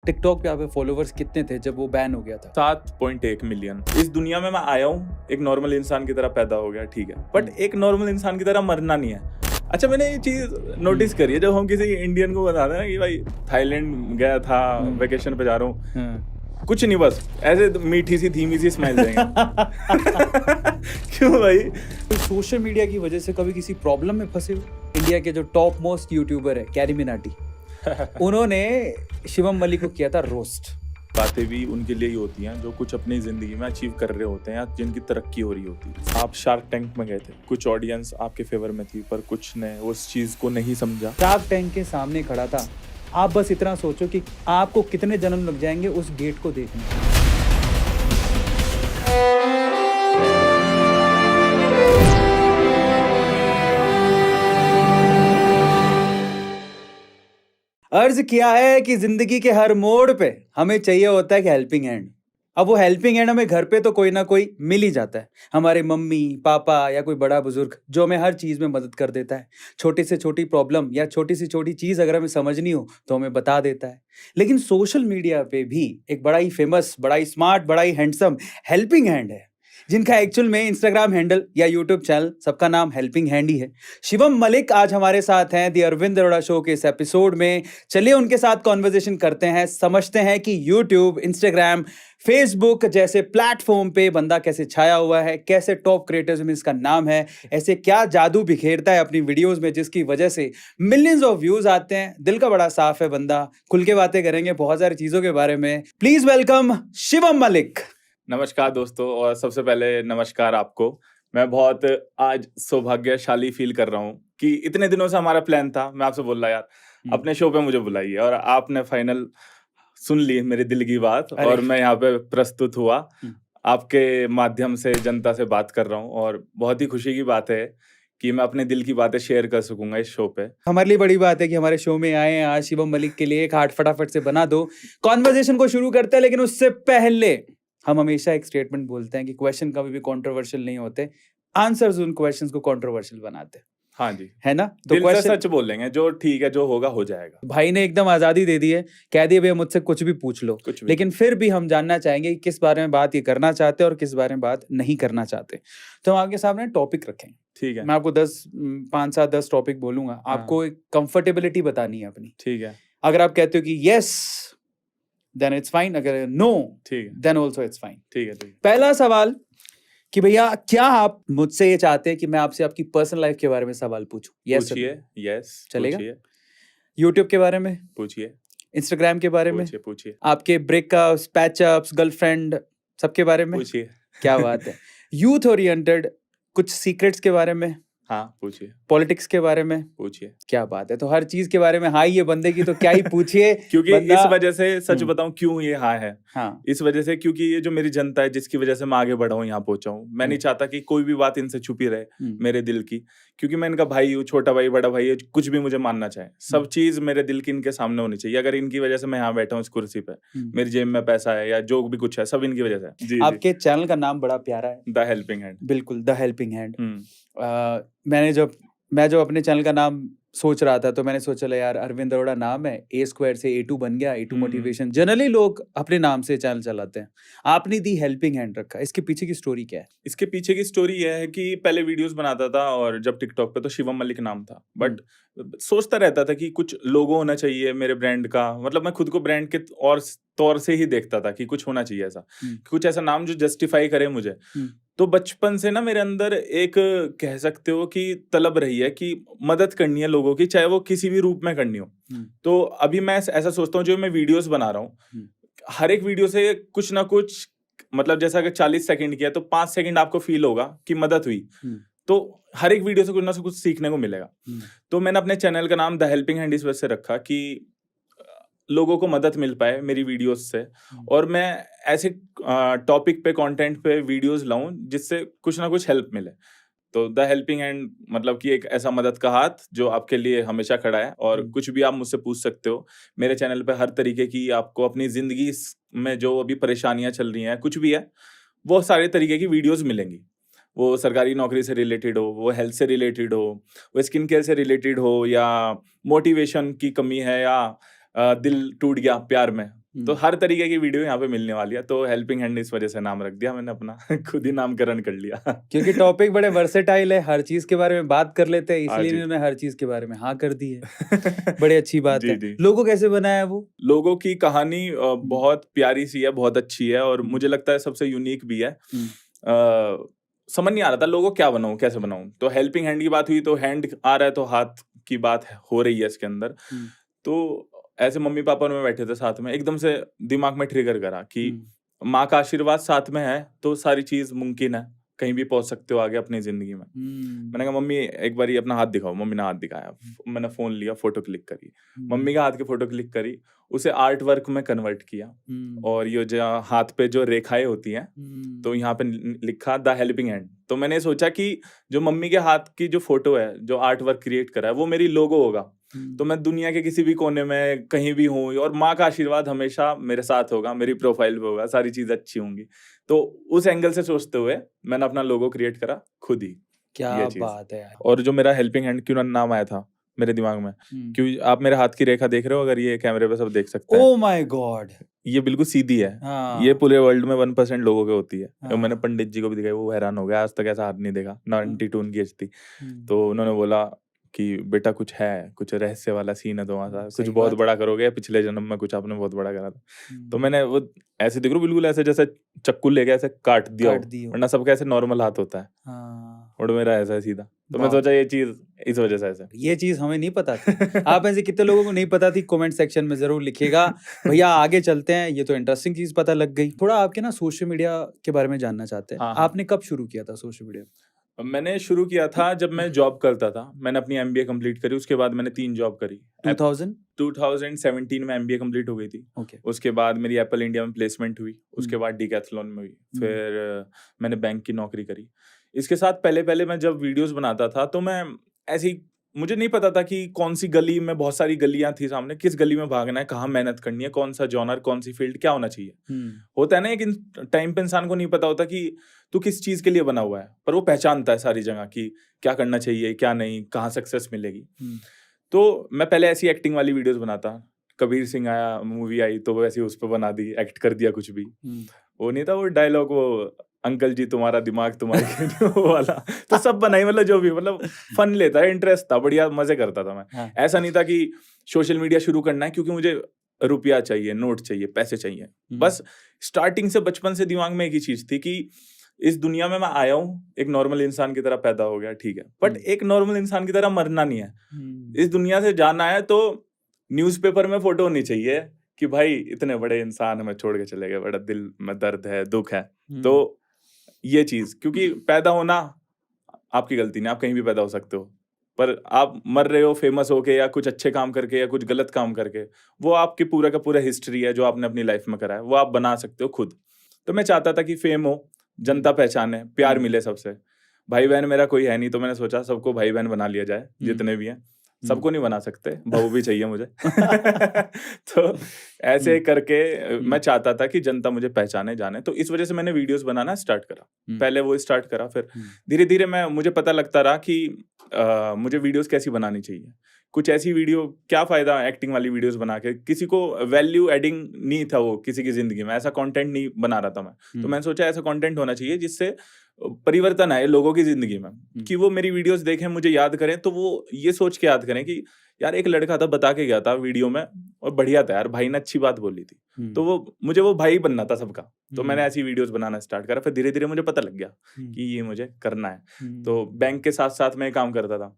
TikTok पे आप followers कितने थे जब वो बैन हो गया था? 7.1 मिलियन। इस दुनिया में मैं आया हूँ, एक नॉर्मल इंसान की तरह पैदा हो गया, ठीक है, बट एक नॉर्मल इंसान की तरह मरना नहीं है। अच्छा, मैंने ये चीज नोटिस करी है, जब हम किसी इंडियन को बताते हैं ना कि भाई थाईलैंड गया था, वेकेशन पे जा रहा हूँ, कुछ नहीं, बस ऐसे मीठी सी धीमी सी स्माइल देंगे। क्यों भाई? तो सोशल मीडिया की वजह से कभी किसी प्रॉब्लम में फंसे हो? इंडिया के जो टॉप मोस्ट यूट्यूबर है कैरी मिनाटी, उन्होंने शिवम मलिक को किया था रोस्ट। बातें भी उनके लिए ही होती हैं जो कुछ अपनी जिंदगी में अचीव कर रहे होते हैं या जिनकी तरक्की हो रही होती है। आप शार्क टैंक में गए थे, कुछ ऑडियंस आपके फेवर में थी, पर कुछ ने उस चीज को नहीं समझा। शार्क टैंक के सामने खड़ा था। आप बस इतना सोचो कि आपको कितने जन्म लग जाएंगे उस गेट को देखने। अर्ज किया है कि जिंदगी के हर मोड़ पे हमें चाहिए होता है कि हेल्पिंग हैंड। अब वो हेल्पिंग हैंड हमें घर पे तो कोई ना कोई मिल ही जाता है, हमारे मम्मी पापा या कोई बड़ा बुजुर्ग जो हमें हर चीज में मदद कर देता है। छोटी से छोटी प्रॉब्लम या छोटी से छोटी चीज अगर हमें समझनी हो तो हमें बता देता है। लेकिन सोशल मीडिया पे भी एक बड़ा ही फेमस, बड़ा ही स्मार्ट, बड़ा ही हैंडसम हेल्पिंग हैंड है, जिनका एक्चुअल में इंस्टाग्राम हैंडल या यूट्यूब चैनल सबका नाम हेल्पिंग हैंड ही है। शिवम मलिक आज हमारे साथ हैं दी अरविंद अरोड़ा शो के इस एपिसोड में। चलिए उनके साथ कॉन्वर्सेशन करते हैं, समझते हैं कि यूट्यूब, इंस्टाग्राम, फेसबुक जैसे प्लेटफॉर्म पे बंदा कैसे छाया हुआ है, कैसे टॉप क्रिएटर्स में इसका नाम है, ऐसे क्या जादू बिखेरता है अपनी वीडियोस में जिसकी वजह से मिलियंस ऑफ व्यूज आते हैं। दिल का बड़ा साफ है बंदा, खुल के बातें करेंगे बहुत सारी चीजों के बारे में। Please welcome Shivam Malik. नमस्कार दोस्तों, और सबसे पहले नमस्कार आपको। मैं बहुत आज सौभाग्यशाली फील कर रहा हूँ कि इतने दिनों से हमारा प्लान था, मैं आपसे बोल रहा यार अपने शो पे मुझे बुलाइए, और आपने फाइनल सुन ली मेरे दिल की बात, और मैं यहाँ पे प्रस्तुत हुआ, आपके माध्यम से जनता से बात कर रहा हूँ, और बहुत ही खुशी की बात है कि मैं अपने दिल की बातें शेयर कर सकूंगा इस शो पे। हमारे लिए बड़ी बात है कि हमारे शो में आए हैं आज शिवम मलिक के लिए। एक हार्ट फटाफट से बना दो, कॉन्वर्सेशन को शुरू करते हैं। लेकिन उससे पहले हम हमेशा एक स्टेटमेंट बोलते हैं कि क्वेश्चन कभी भी कंट्रोवर्शियल नहीं होते, आंसर्स उन क्वेश्चंस को कंट्रोवर्शियल बनाते हैं। हाँ जी, है ना? तो दिल से सच बोलेंगे, जो ठीक है, जो होगा हो जाएगा। भाई ने एकदम आजादी दे दी है, कह दिया भैया मुझसे कुछ भी पूछ लो, कुछ भी। लेकिन फिर भी हम जानना चाहेंगे कि किस बारे में बात ये करना चाहते हैं और किस बारे में बात नहीं करना चाहते। तो हम आपके सामने टॉपिक रखेंगे, ठीक है? मैं आपको 5-7-10 टॉपिक बोलूंगा, आपको एक कंफर्टेबिलिटी बतानी है अपनी, ठीक है? अगर आप कहते हो कि यस देन इट्स फाइन, अगर नो ठीक है, देन ऑल्सो इट्स फाइन। ठीक है, ठीक है। पहला सवाल कि भैया क्या आप मुझसे ये चाहते हैं कि मैं आपसे आपकी पर्सनल लाइफ के बारे में सवाल पूछूं? यस पूछिए। यस, चलेगा? पूछिए। यूट्यूब के बारे में पूछिए। इंस्टाग्राम के बारे में पूछिए। आपके ब्रेकअप्स, पैचअप्स, गर्लफ्रेंड, सबके बारे में पूछिए। क्या बात है? यूथ ओरिएंटेड कुछ सीक्रेट्स के बारे में, हाँ पूछिए। पॉलिटिक्स के बारे में, पूछिए। क्या बात है? तो हर चीज के बारे में हाँ ये बंदे की तो क्या ही पूछिए। क्योंकि इस वजह से सच बताऊं क्यों ये हाँ है, हाँ इस वजह से क्योंकि ये जो मेरी जनता है जिसकी वजह से मैं आगे बढ़ा हूँ, यहाँ पहुंचा हूँ, मैं नहीं चाहता कि कोई भी बात इनसे छुपी रहे मेरे दिल की, क्योंकि मैं इनका भाई हूँ, छोटा भाई, बड़ा भाई, कुछ भी मुझे मानना चाहे, सब चीज मेरे दिल की इनके सामने होनी चाहिए। अगर इनकी वजह से मैं यहाँ बैठा हूँ इस कुर्सी पे, मेरी जेब में पैसा है या जो भी कुछ है, सब इनकी वजह से। जी, आपके चैनल का नाम बड़ा प्यारा है, द हेल्पिंग हैंड। बिल्कुल, द हेल्पिंग हैंड। मैं जब अपने चैनल का नाम सोच रहा था तो मैंने सोचा यार अरविंद अरोड़ा नाम है, A² से A2 बन गया, A2 मोटिवेशन। जनरली लोग अपने नाम से चैनल चलाते हैं, आपने दी हेल्पिंग हैंड रखा, इसके पीछे की स्टोरी क्या है? इसके पीछे की स्टोरी यह है कि पहले वीडियोस बनाता था, और जब टिकटॉक पे तो शिवम मलिक नाम था, बट सोचता रहता था कि कुछ लोगो होना चाहिए मेरे ब्रांड का, मतलब मैं खुद को ब्रांड के और तौर से ही देखता था कि कुछ होना चाहिए ऐसा, कुछ ऐसा नाम जो जस्टिफाई करे मुझे। तो बचपन से ना मेरे अंदर एक कह सकते हो कि तलब रही है कि मदद करनी है लोगों की, चाहे वो किसी भी रूप में करनी हो। तो अभी मैं ऐसा सोचता हूँ, जो मैं वीडियोस बना रहा हूँ, हर एक वीडियो से कुछ ना कुछ, मतलब जैसा अगर 40 सेकंड किया तो 5 सेकंड आपको फील होगा कि मदद हुई, तो हर एक वीडियो से कुछ ना कुछ सीखने को मिलेगा। तो मैंने अपने चैनल का नाम द हेल्पिंग हैंड इस वजह से रखा कि लोगों को मदद मिल पाए मेरी वीडियोस से, और मैं ऐसे टॉपिक पे, कंटेंट पे वीडियोस लाऊं जिससे कुछ ना कुछ हेल्प मिले। तो द हेल्पिंग हैंड मतलब कि एक ऐसा मदद का हाथ जो आपके लिए हमेशा खड़ा है, और कुछ भी आप मुझसे पूछ सकते हो। मेरे चैनल पे हर तरीके की, आपको अपनी जिंदगी में जो अभी परेशानियां चल रही हैं, कुछ भी है, वो सारे तरीके की वीडियोस मिलेंगी। वो सरकारी नौकरी से रिलेटेड हो, वो हेल्थ से रिलेटेड हो, वो स्किन केयर से रिलेटेड हो, या मोटिवेशन की कमी है, या दिल टूट गया प्यार में, तो हर तरीके की वीडियो यहाँ पे मिलने वाली है। तो हेल्पिंग हैंड इस वजह से नाम रख दिया मैंने अपना खुद ही नामकरण कर लिया क्योंकि टॉपिक बड़े वर्सेटाइल है, हर चीज के बारे में बात कर लेते हैं, हाँ इसलिए जी। इन्होंने हर चीज के बारे में हाँ कर दी है। बड़ी अच्छी बात जी, है। जी। लोगों कैसे बनाया वो? लोगों की कहानी बहुत प्यारी सी है, बहुत अच्छी है और मुझे लगता है सबसे यूनिक भी है। समझ नहीं आ रहा था लोगों क्या बनाऊं, कैसे बनाऊं। तो हेल्पिंग हैंड की बात हुई तो हैंड आ रहा है तो हाथ की बात हो रही है इसके अंदर। तो ऐसे मम्मी पापा और मैं बैठे थे साथ में, एकदम से दिमाग में ट्रिगर करा कि माँ का आशीर्वाद साथ में है तो सारी चीज मुमकिन है, कहीं भी पहुंच सकते हो आगे अपनी जिंदगी में। मैंने कहा मम्मी एक बार अपना हाथ दिखाओ। मम्मी ने हाथ दिखाया, मैंने फोन लिया, फोटो क्लिक करी, मम्मी का हाथ की फोटो क्लिक करी, उसे आर्ट वर्क में कन्वर्ट किया। और ये जो हाथ पे जो रेखाएं होती हैं तो यहाँ पे लिखा द हेल्पिंग हैंड। तो मैंने सोचा कि जो मम्मी के हाथ की जो फोटो है, जो आर्ट वर्क क्रिएट करा है, वो मेरी लोगो होगा। तो मैं दुनिया के किसी भी कोने में कहीं भी हूँ और माँ का आशीर्वाद हमेशा मेरे साथ होगा, मेरी प्रोफाइल पे होगा, सारी चीजें अच्छी होंगी। तो उस एंगल से सोचते हुए मैंने अपना लोगो क्रिएट करा खुद ही। क्या बात है यार। और जो मेरा हेल्पिंग हैंड क्यों नाम आया था मेरे दिमाग में, क्यों आप मेरे हाथ की रेखा देख रहे हो, अगर ये कैमरे पे सब देख सकते हैं। ओह माय गॉड, ये बिल्कुल सीधी है। ये पूरे वर्ल्ड में 1% लोगों के होती है। तो मैंने पंडित जी को भी दिखाई, वो हैरान हो गया, आज तक ऐसा हाथ नहीं देखा। 92 उनकी एज थी। तो उन्होंने बोला कि बेटा कुछ है, कुछ रहस्य वाला सीन है तुम्हारा, कुछ बहुत बड़ा करोगे, पिछले जन्म में कुछ आपने बहुत बड़ा करा था। तो मैंने वो ऐसे देख लो बिल्कुल ऐसे जैसे चक्कू लेके ऐसे काट दिया, वरना सबका ऐसे नॉर्मल हाथ होता है और मेरा ऐसा है सीधा। तो मैं सोचा ये चीज इस वजह से ऐसे, ये चीज हमें नहीं पता थी। आप ऐसे कितने लोगों को नहीं पता थी, कमेंट सेक्शन में जरूर लिखिएगा। भैया आगे चलते हैं, ये तो इंटरेस्टिंग चीज पता लग गई। थोड़ा आपके ना सोशल मीडिया के बारे में जानना चाहते हैं। आपने कब शुरू किया था सोशल मीडिया? मैंने शुरू किया था जब मैं जॉब करता था। मैंने अपनी MBA कंप्लीट करी, उसके बाद मैंने 3 जॉब करी। 2017 में MBA कंप्लीट हो गई थी। Okay. उसके बाद मेरी एप्पल इंडिया में प्लेसमेंट हुई, उसके बाद डिकैथलॉन में हुई, फिर मैंने बैंक की नौकरी करी। इसके साथ पहले मैं जब वीडियोस बनाता था तो मैं ऐसी, मुझे नहीं पता था कि कौन सी गली में, बहुत सारी गलियां थी सामने, किस गली में भागना है, कहाँ मेहनत करनी है, कौन सा जॉनर, कौन सी फील्ड, क्या होना चाहिए। होता है ना एक टाइम पे इंसान को नहीं पता होता कि तू किस चीज के लिए बना हुआ है, पर वो पहचानता है सारी जगह कि क्या करना चाहिए, क्या नहीं, कहाँ सक्सेस मिलेगी। तो मैं पहले ऐसी एक्टिंग वाली वीडियोस बनाता। कबीर सिंह आया, मूवी आई तो वैसे उस पर बना दी, एक्ट कर दिया कुछ भी। वो नहीं था वो डायलॉग, वो अंकल जी तुम्हारा दिमाग तुम्हारी वो वाला, तो सब बनाई, मतलब जो भी, मतलब फन लेता है, इंटरेस्ट था, बढ़िया मजे करता था मैं। ऐसा नहीं था कि सोशल मीडिया शुरू करना है क्योंकि मुझे रुपया चाहिए, नोट चाहिए, पैसे चाहिए। बस स्टार्टिंग से, बचपन से दिमाग में एक ही चीज थी कि इस दुनिया में मैं आया हूँ, एक नॉर्मल इंसान की तरह पैदा हो गया, ठीक है, बट एक नॉर्मल इंसान की तरह मरना नहीं है। इस दुनिया से जाना है तो न्यूज़पेपर में फोटो होनी चाहिए कि भाई इतने बड़े इंसान हमें छोड़ के चले गए, बड़ा दिल में दर्द है, दुख है। तो ये चीज, क्योंकि पैदा होना आपकी गलती नहीं, आप कहीं भी पैदा हो सकते हो, पर आप मर रहे हो फेमस होके या कुछ अच्छे काम करके या कुछ गलत काम करके, वो आपकी पूरा का पूरा हिस्ट्री है जो आपने अपनी लाइफ में करा है, वो आप बना सकते हो खुद। तो मैं चाहता था कि फेम हो, जनता पहचाने, प्यार मिले सबसे। भाई बहन मेरा कोई है नहीं, तो मैंने सोचा सबको भाई बहन बना लिया जाए, जितने भी हैं। सबको नहीं बना सकते, बहू भी चाहिए मुझे तो ऐसे करके मैं चाहता था कि जनता मुझे पहचाने, जाने। तो इस वजह से मैंने वीडियोस बनाना स्टार्ट करा। पहले वो स्टार्ट करा, फिर धीरे धीरे मुझे पता लगता रहा कि मुझे वीडियोस कैसी बनानी चाहिए। कुछ ऐसी वीडियो, क्या फायदा एक्टिंग वाली वीडियोस बना के, किसी को वैल्यू एडिंग नहीं था वो किसी की जिंदगी में, ऐसा कंटेंट नहीं बना रहा था मैं। तो मैंने सोचा ऐसा कंटेंट होना चाहिए जिससे परिवर्तन आए लोगों की जिंदगी में, कि वो मेरी वीडियोस देखें, मुझे याद करें, तो वो ये सोच के याद करें कि यार एक लड़का था, बता के गया था वीडियो में और बढ़िया था यार, भाई ने अच्छी बात बोली थी। तो वो मुझे वो भाई बनना था सबका। तो मैंने ऐसी वीडियोस बनाना स्टार्ट करा। फिर धीरे धीरे मुझे पता लग गया कि ये मुझे करना है। तो बैंक के साथ साथ मैं काम करता था।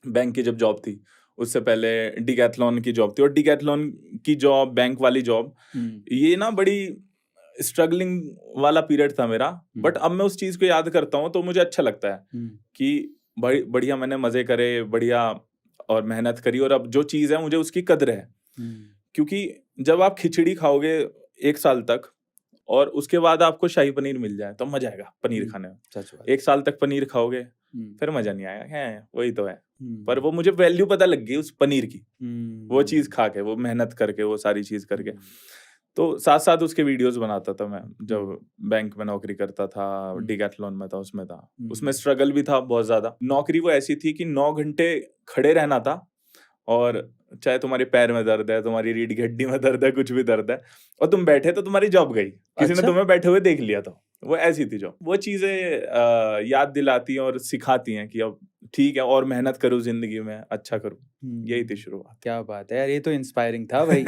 बैंक की जब जॉब थी, उससे पहले डिकैथलॉन की जॉब थी, और डिकैथलॉन की जॉब, बैंक वाली जॉब, ये ना बड़ी स्ट्रगलिंग वाला पीरियड था मेरा। बट अब मैं उस चीज को याद करता हूँ तो मुझे अच्छा लगता है कि बढ़िया मैंने मजे करे, बढ़िया और मेहनत करी, और अब जो चीज है मुझे उसकी कदर है। क्योंकि जब आप खिचड़ी खाओगे 1 साल तक और उसके बाद आपको शाही पनीर मिल जाए तो मजा आएगा पनीर खाने में। 1 साल तक पनीर खाओगे फिर मजा नहीं आएगा, है वही तो है। पर वो मुझे वैल्यू पता लग गई उस पनीर की, वो चीज खा के, वो मेहनत करके, वो सारी चीज करके। तो साथ साथ उसके वीडियोस बनाता था मैं। जब बैंक में नौकरी करता था, डिकैथलॉन में था, उसमें स्ट्रगल भी था बहुत ज्यादा। नौकरी वो ऐसी थी कि 9 घंटे खड़े रहना था और चाहे तुम्हारे पैर में दर्द है, तुम्हारी रीढ़ की हड्डी में दर्द है, कुछ भी दर्द है, और तुम बैठे तो तुम्हारी जॉब गई, किसी ने अच्छा। तुम्हें बैठे हुए देख लिया, तो वो ऐसी थी जॉब। वो चीजें याद दिलाती हैं और सिखाती हैं कि अब ठीक है और मेहनत करूँ जिंदगी में, अच्छा करूँ। यही थी शुरुआत। क्या बात है यार, ये तो इंस्पायरिंग था भाई।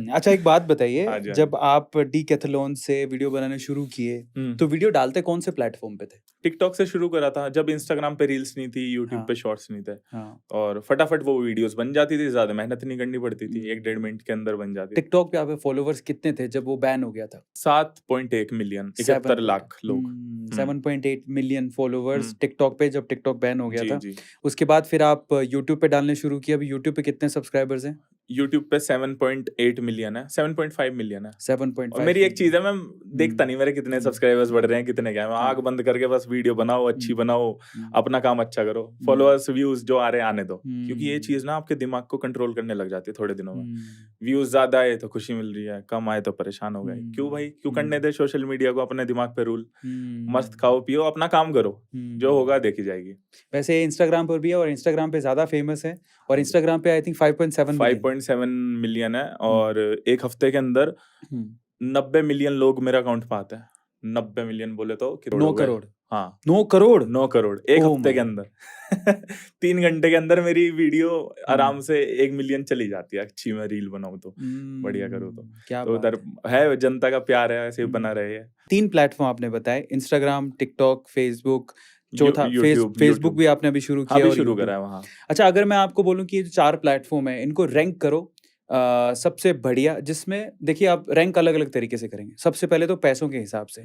अच्छा एक बात हाँ बताइए, जी, हाँ जब जी। आप डीकैथलॉन से वीडियो बनाने शुरू किए तो वीडियो डालते कौन से प्लेटफॉर्म पे थे? टिकटॉक से शुरू करा था, जब इंस्टाग्राम पे रील्स नहीं थी, यूट्यूब हाँ। पे शॉर्ट्स नहीं थे, हाँ। और फटाफट वो वीडियोस बन जाती थी, ज्यादा मेहनत नहीं करनी पड़ती थी, 1-1.5 मिनट के अंदर बन जाती थी। टिकटॉक पे आप फॉलोवर्स कितने थे जब वो बैन हो गया था? 7.1 मिलियन, 71 लाख लोग। 7.8 मिलियन फॉलोवर्स हम्म। टिकटॉक पे जब टिकटॉक बैन हो गया जी था। जी। उसके बाद फिर आप यूट्यूब पे डालने शुरू किए। अभी यूट्यूब पे कितने सब्सक्राइबर्स हैं? यूट्यूब पे 7.8 मिलियन है, 7.5 मिलियन है। 7.5 और मेरी एक चीज है, मैं देखता नहीं मेरे कितने हम्म। सब्सक्राइबर्स बढ़ रहे हैं, कितने क्या है, मैं हाँ। आंख बंद करके बस वीडियो बनाओ, अच्छी बनाओ, अपना काम अच्छा करो, फॉलोअर्स व्यूज जो आ रहे हैं आने दो, क्योंकि ये चीज ना आपके दिमाग को कंट्रोल करने लग जाती है थोड़े दिनों में। व्यूज ज्यादा आए तो खुशी मिल रही है, कम आए तो परेशान हो गए। क्यों भाई, क्यों करने दे सोशल मीडिया को अपने दिमाग पे रूल? मस्त खाओ पियो, अपना काम करो, जो होगा देखी जाएगी। वैसे इंस्टाग्राम पर भी है और इंस्टाग्राम पे ज्यादा फेमस है, और इंस्टाग्राम पे आई थिंक 5.7 मिलियन 5.7 मिलियन है, और एक हफ्ते के अंदर 90 मिलियन लोग मेरा अकाउंट पे आते हैं। 90 मिलियन बोले तो 9 करोड़। हाँ 9 करोड़ 9 करोड़ एक Oh हफ्ते के my अंदर। 3 घंटे के अंदर मेरी वीडियो आराम से 1 मिलियन चली जाती है, अच्छी मैं रील बनाऊं तो, बढ़िया करूँ तो। क्या तो बात उधर है, जनता का प्यार है, ऐसे ही बना रहे। 3 प्लेटफॉर्म आपने बताए, इंस्टाग्राम, टिकटॉक, फेसबुक, चौथा यूट्यूब। फेसबुक भी आपने अभी शुरू हाँ किया भी और शुरू YouTube। करा है वहाँ। अच्छा अगर मैं आपको बोलूं कि ये जो 4 प्लेटफॉर्म है इनको रैंक करो, सबसे बढ़िया, जिसमें देखिए आप रैंक अलग अलग तरीके से करेंगे। सबसे पहले तो पैसों के हिसाब से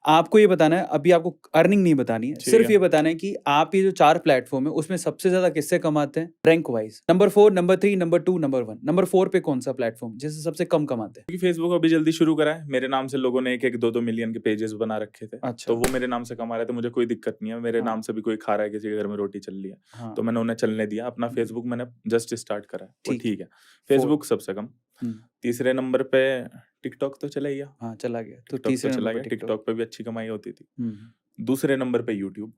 आपको ये बताना है, अभी आपको अर्निंग नहीं बतानी है, ठीक सिर्फ है। ये बताना है कि आप ये जो 4 प्लेटफॉर्म है उसमें सबसे ज्यादा किससे कमाते हैं rank wise. Number 4, number 3, number 2, number 1। Number 4 पे कौन सा प्लेटफॉर्म जिससे सबसे कम कमाते हैं? क्योंकि फेसबुक अभी जल्दी शुरू करा है, मेरे नाम से लोगों ने 1-1, 2-2 मिलियन के पेजेस बना रखे थे। अच्छा। तो वो मेरे नाम से कमा रहे थे, मुझे कोई दिक्कत नहीं है। मेरे हाँ। नाम से भी कोई खा रहा है, किसी के घर में रोटी चल रही है, हाँ। तो मैंने उन्हें चलने दिया। अपना फेसबुक मैंने जस्ट स्टार्ट करा है, वो ठीक। ठीक है। फेसबुक सबसे कम। तीसरे नंबर पे टिकटॉक तो चला ही गया। हाँ चला गया, तो टिकटॉक तीसरे तो चला नंबर गया, पे टिकटॉक पे भी अच्छी कमाई होती थी। टिकटॉक। दूसरे नंबर पे यूट्यूब,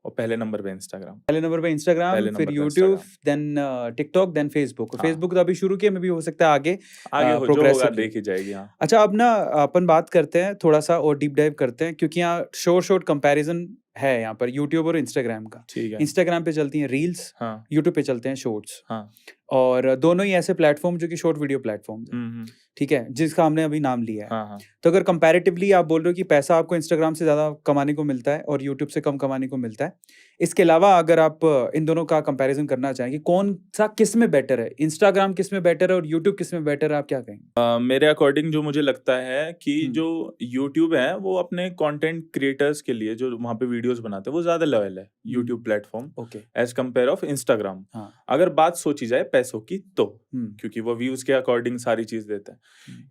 और पहले नंबर पे इंस्टाग्राम। पहले नंबर पे इंस्टाग्राम, पहले फिर नंबर पे YouTube, Instagram. Then TikTok, then Facebook. हाँ। फेसबुक तो अभी शुरू किया, में भी हो सकता है आगे आगे जो होगा प्रोग्रेसिवली देखी जाएगी। हाँ। अच्छा अब ना अपन बात करते हैं थोड़ा सा और डीप डाइव करते हैं, क्योंकि यहाँ शॉर्ट कंपैरिजन है यहाँ पर यूट्यूब और इंस्टाग्राम का। ठीक है। इंस्टाग्राम पे चलती हैं रील्स, हाँ। यूट्यूब पे चलते हैं शॉर्ट्स, हाँ। और दोनों ही ऐसे प्लेटफॉर्म जो कि शॉर्ट वीडियो प्लेटफॉर्म है, ठीक है, जिसका हमने अभी नाम लिया है। हाँ। हाँ। तो अगर कंपैरेटिवली आप बोल रहे हो कि पैसा आपको इंस्टाग्राम से ज़्यादा कमाने को मिलता है और यूट्यूब से कम कमाने को मिलता है, इसके अलावा अगर आप इन दोनों का कंपैरिजन करना चाहें कि कौन सा किस में बेटर है, इंस्टाग्राम किस में बेटर है और यूट्यूब किस में बेटर है, आप क्या कहेंगे? मेरे अकॉर्डिंग जो मुझे लगता है कि जो यूट्यूब है वो अपने कंटेंट क्रिएटर्स के लिए जो वहाँ पे वीडियोस बनाते हैं वो ज्यादा लॉयल है, YouTube platform, okay, as compare of Instagram. हाँ। अगर बात सोची जाए पैसों की तो क्योंकि वो व्यूज के अकॉर्डिंग सारी चीज देता है।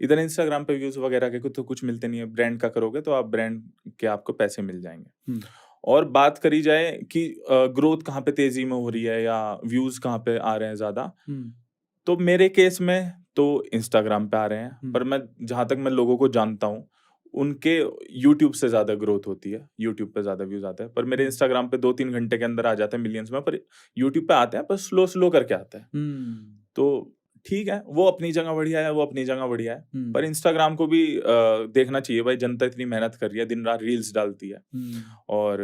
इधर इंस्टाग्राम पे व्यूज वगैरह के तो कुछ मिलते नहीं है, ब्रांड का करोगे तो आप ब्रांड के आपको पैसे मिल जाएंगे। और बात करी जाए कि ग्रोथ कहाँ पे तेजी में हो रही है या व्यूज कहाँ पे आ रहे हैं ज्यादा, तो मेरे केस में तो इंस्टाग्राम पे आ रहे हैं, पर मैं जहां तक मैं लोगों को जानता हूँ उनके यूट्यूब से ज्यादा ग्रोथ होती है, यूट्यूब पे ज्यादा व्यूज आते हैं। पर मेरे इंस्टाग्राम पे 2-3 घंटे के अंदर आ जाते हैं मिलियंस में, पर यूट्यूब पे आते हैं पर स्लो करके आते हैं। तो ठीक है, वो अपनी जगह बढ़िया है, वो अपनी जगह बढ़िया है, पर इंस्टाग्राम को भी देखना चाहिए भाई, जनता इतनी मेहनत कर रही है, दिन रात रील्स डालती है। और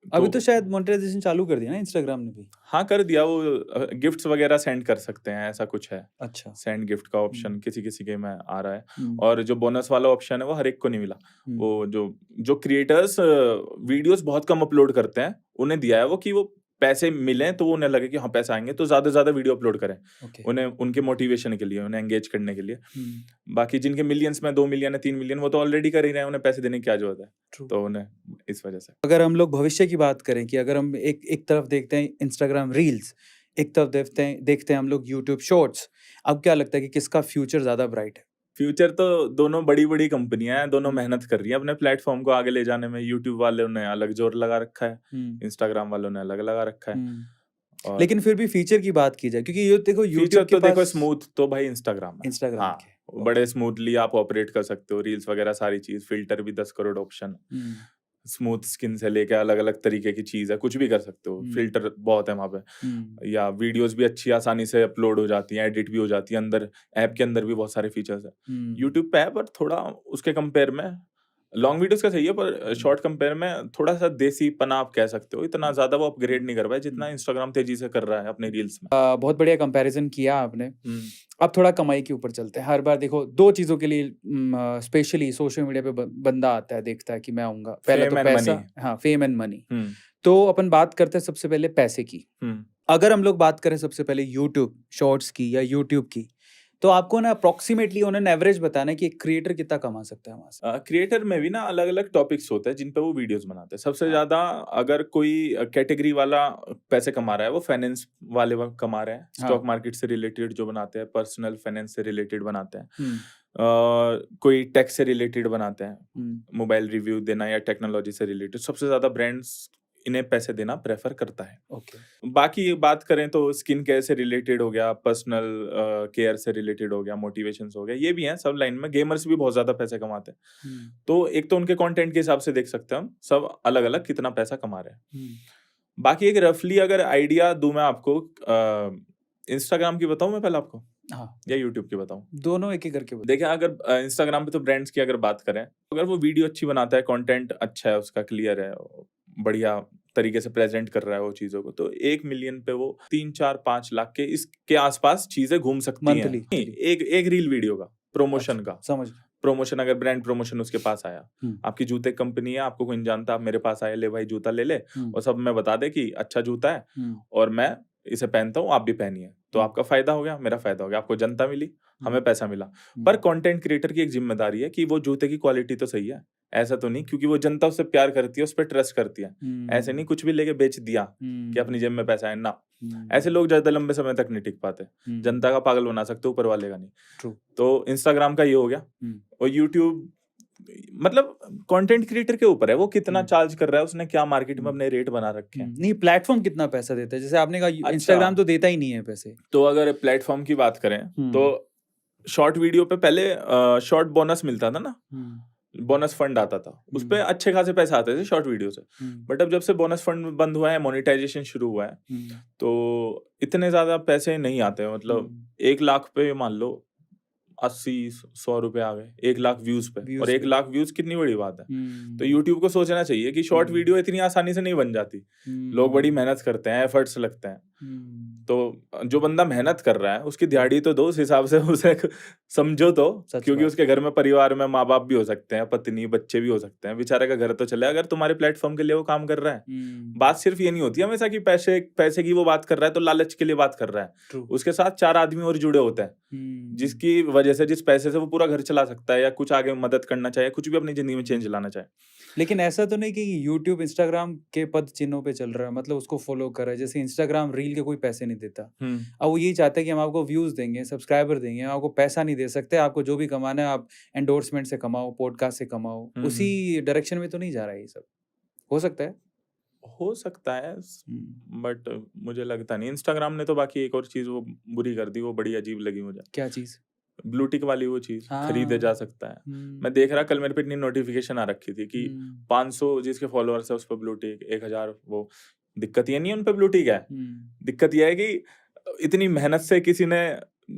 अभी तो शायद मोनेटाइजेशन चालू कर दिया ना इंस्टाग्राम ने भी। हाँ कर दिया, वो गिफ्ट्स वगैरह सेंड कर सकते हैं, ऐसा कुछ है। अच्छा, सेंड गिफ्ट का ऑप्शन किसी के में आ रहा है, और जो बोनस वाला ऑप्शन है वो हर एक को नहीं मिला। वो जो क्रिएटर्स वीडियोस बहुत कम अपलोड करते हैं उन्हें दिया है वो, कि वो पैसे मिले तो वो उन्हें लगे कि हाँ पैसे आएंगे तो ज्यादा वीडियो अपलोड करें, उन्हें उनके मोटिवेशन के लिए, उन्हें एंगेज करने के लिए। बाकी जिनके मिलियंस में 2 मिलियन है 3 मिलियन, वो तो ऑलरेडी कर ही रहे हैं, उन्हें पैसे देने की क्या जरूरत है, तो उन्हें इस वजह से। अगर हम लोग भविष्य की बात करें कि अगर हम एक तरफ देखते हैं इंस्टाग्राम रील्स, एक तरफ देखते हैं हम लोग यूट्यूब शॉर्ट्स, अब क्या लगता है कि किसका फ्यूचर ज्यादा ब्राइट है? फ्यूचर तो दोनों बड़ी कंपनियां हैं, दोनों मेहनत कर रही हैं अपने प्लेटफॉर्म को आगे ले जाने में। यूट्यूब वालों ने अलग जोर लगा रखा है, इंस्टाग्राम वालों ने अलग लगा रखा है। लेकिन फिर भी फीचर की बात की जाए, क्योंकि ये देखो यूट्यूब के पास देखो स्मूथ तो भाई इंस्टाग्राम है। इंस्टाग्राम हाँ, बड़े स्मूथली आप ऑपरेट कर सकते हो, रील्स वगैरह सारी चीज, फिल्टर भी 10 करोड़ ऑप्शन। स्मूथ स्किन से लेके अलग अलग तरीके की चीज है, कुछ भी कर सकते हो, फिल्टर बहुत है वहां पे, या वीडियोस भी अच्छी आसानी से अपलोड हो जाती हैं, एडिट भी हो जाती है, अंदर ऐप के अंदर भी बहुत सारे फीचर्स है। यूट्यूब पे है पर थोड़ा उसके कंपेयर में लॉन्ग वीडियोस का सही है, पर शॉर्ट कंपेयर में थोड़ा सा देसीपना आप कह सकते हो, इतना ज्यादा वो अपग्रेड नहीं कर पाए जितना इंस्टाग्राम तेजी से कर रहा है अपने रील्स में। बहुत बढ़िया कंपैरिजन किया आपने। अब थोड़ा कमाई के ऊपर चलते हैं। हर बार देखो दो चीजों के लिए स्पेशली सोशल मीडिया पे बंदा आता है, देखता है कि मैं आऊंगा, पहला Fame तो and पैसा, money। हाँ फेम एंड मनी। तो अपन बात करते हैं सबसे पहले पैसे की। अगर हम लोग बात करें सबसे पहले यूट्यूब शॉर्ट्स की या यूट्यूब की, तो आपको ना अप्रोक्सीमेटली उन्होंने एवरेज बताना है कि एक क्रिएटर कितना कमा सकता है वहां से। क्रिएटर में भी ना अलग अलग टॉपिक्स होते हैं जिन पे वो वीडियोस बनाते हैं। सबसे ज्यादा अगर कोई कैटेगरी वाला पैसे कमा रहा है, वो फाइनेंस वाले कमा रहे हैं, स्टॉक मार्केट से रिलेटेड जो बनाते हैं, पर्सनल फाइनेंस से रिलेटेड बनाते हैं, कोई टैक्स से रिलेटेड बनाते हैं, मोबाइल रिव्यू देना या टेक्नोलॉजी से रिलेटेड, सबसे ज्यादा ब्रांड्स इन्हें पैसे देना प्रेफर करता है। ओके। बाकी बात करें तो स्किन केयर से रिलेटेड हो गया, पर्सनल केयर से रिलेटेड हो गया, मोटिवेशन हो गया, ये भी हैं सब लाइन में। गेमर्स भी बहुत ज्यादा पैसे कमाते हैं। तो एक तो उनके कंटेंट के हिसाब से देख सकते हैं हम सब अलग अलग कितना पैसा कमा रहे हैं। बाकी एक रफली अगर आइडिया दूं मैं आपको, इंस्टाग्राम की बताऊं मैं पहले आपको, हाँ, या यूट्यूब की बताऊं? दोनों एक एक करके बताओ। देखिए अगर इंस्टाग्राम पे तो ब्रांड्स की अगर बात करें, अगर वो वीडियो अच्छी बनाता है, कंटेंट अच्छा है उसका, क्लियर है, बढ़िया तरीके से प्रेजेंट कर रहा है वो चीजों को, तो 1 मिलियन पे वो 3-4-5 लाख के इसके आसपास चीजें घूम सकती हैं। मंथली एक रील वीडियो का प्रमोशन का, समझ। प्रमोशन अगर ब्रांड प्रमोशन उसके पास आया, आपकी जूते कंपनी है, आपको कोई नहीं जानता, आप मेरे पास आए, ले भाई जूता ले ले, और सब मैं बता दे कि अच्छा जूता है और मैं इसे पहनता हूँ, आप भी पहनिए, तो आपका फायदा हो गया, मेरा फायदा हो गया, आपको जनता मिली, हमें पैसा मिला। पर कंटेंट क्रिएटर की एक जिम्मेदारी है कि वो जूते की क्वालिटी तो सही है, ऐसा तो नहीं क्योंकि वो जनता उससे प्यार करती है, उस पर ट्रस्ट करती है, ऐसे नहीं कुछ भी लेके बेच दिया कि अपनी जेब में पैसा है ना। ऐसे लोग ज्यादा लंबे समय तक नहीं टिक पाते, जनता का पागल बना सकते, ऊपर वाले का नहीं। तो इंस्टाग्राम का ये हो गया। और यूट्यूब मतलब कंटेंट क्रिएटर के ऊपर है, वो कितना चार्ज कर रहा है, उसने क्या मार्केट में अपने रेट बना रखे हैं। नहीं, प्लेटफॉर्म कितना पैसा देता है? जैसे आपने कहा इंस्टाग्राम तो देता ही नहीं है पैसे। तो अगर प्लेटफॉर्म की बात करें तो शॉर्ट वीडियो पे पहले शॉर्ट बोनस मिलता था ना, बोनस फंड आता था, उस पे अच्छे खासे पैसे आते थे शॉर्ट वीडियो से। बट अब जब से बोनस फंड बंद हुआ है, मोनेटाइजेशन शुरू हुआ है, तो इतने ज्यादा पैसे नहीं आते। मतलब 1 लाख पे मान लो 80-100 रुपए आ गए 1 लाख व्यूज पे, और 1 लाख व्यूज कितनी बड़ी बात है। तो यूट्यूब को सोचना चाहिए कि शॉर्ट वीडियो इतनी आसानी से नहीं बन जाती, लोग बड़ी मेहनत करते हैं, एफर्ट्स लगते हैं। तो जो बंदा मेहनत कर रहा है उसकी दिहाड़ी तो दो, उस हिसाब से उसे समझो तो, क्योंकि उसके घर में परिवार में माँ बाप भी हो सकते हैं, पत्नी बच्चे भी हो सकते हैं, बेचारे का घर तो चले अगर तुम्हारे प्लेटफॉर्म के लिए वो काम कर रहा है। बात सिर्फ ये नहीं होती हमेशा कि पैसे की वो बात कर रहा है तो लालच के लिए बात कर रहा है, उसके साथ 4 आदमी और जुड़े होते हैं जिसकी वजह से, जिस पैसे से वो पूरा घर चला सकता है या कुछ आगे मदद करना चाहे, कुछ भी अपनी जिंदगी में चेंज लाना चाहे। लेकिन ऐसा तो नहीं कि यूट्यूब इंस्टाग्राम के पद चिन्हों पे चल रहा है, मतलब उसको फॉलो कर रहा है। जैसे इंस्टाग्राम रील के कोई पैसे नहीं देता, अब वो यही चाहता है कि हम आपको व्यूज देंगे, सब्सक्राइबर देंगे, हम आपको पैसा नहीं दे सकते, आपको जो भी कमाना है आप एंडोर्समेंट से कमाओ, पॉडकास्ट से कमाओ। उसी डायरेक्शन में तो नहीं जा रहा है ये सब? हो सकता है बट मुझे लगता नहीं। इंस्टाग्राम ने तो बाकी एक और चीज वो बुरी कर दी, वो बड़ी अजीब लगी मुझे। क्या चीज? ब्लू टिक वाली वो चीज, खरीदे जा सकता है। मैं देख रहा कल मेरे पे इतनी नोटिफिकेशन आ रखी थी कि 500 जिसके फॉलोअर्स है उस पर ब्लू टिक, 1000 वो। दिक्कत ये नहीं है उन पे ब्लू टिक है, दिक्कत ये है कि इतनी मेहनत से किसी ने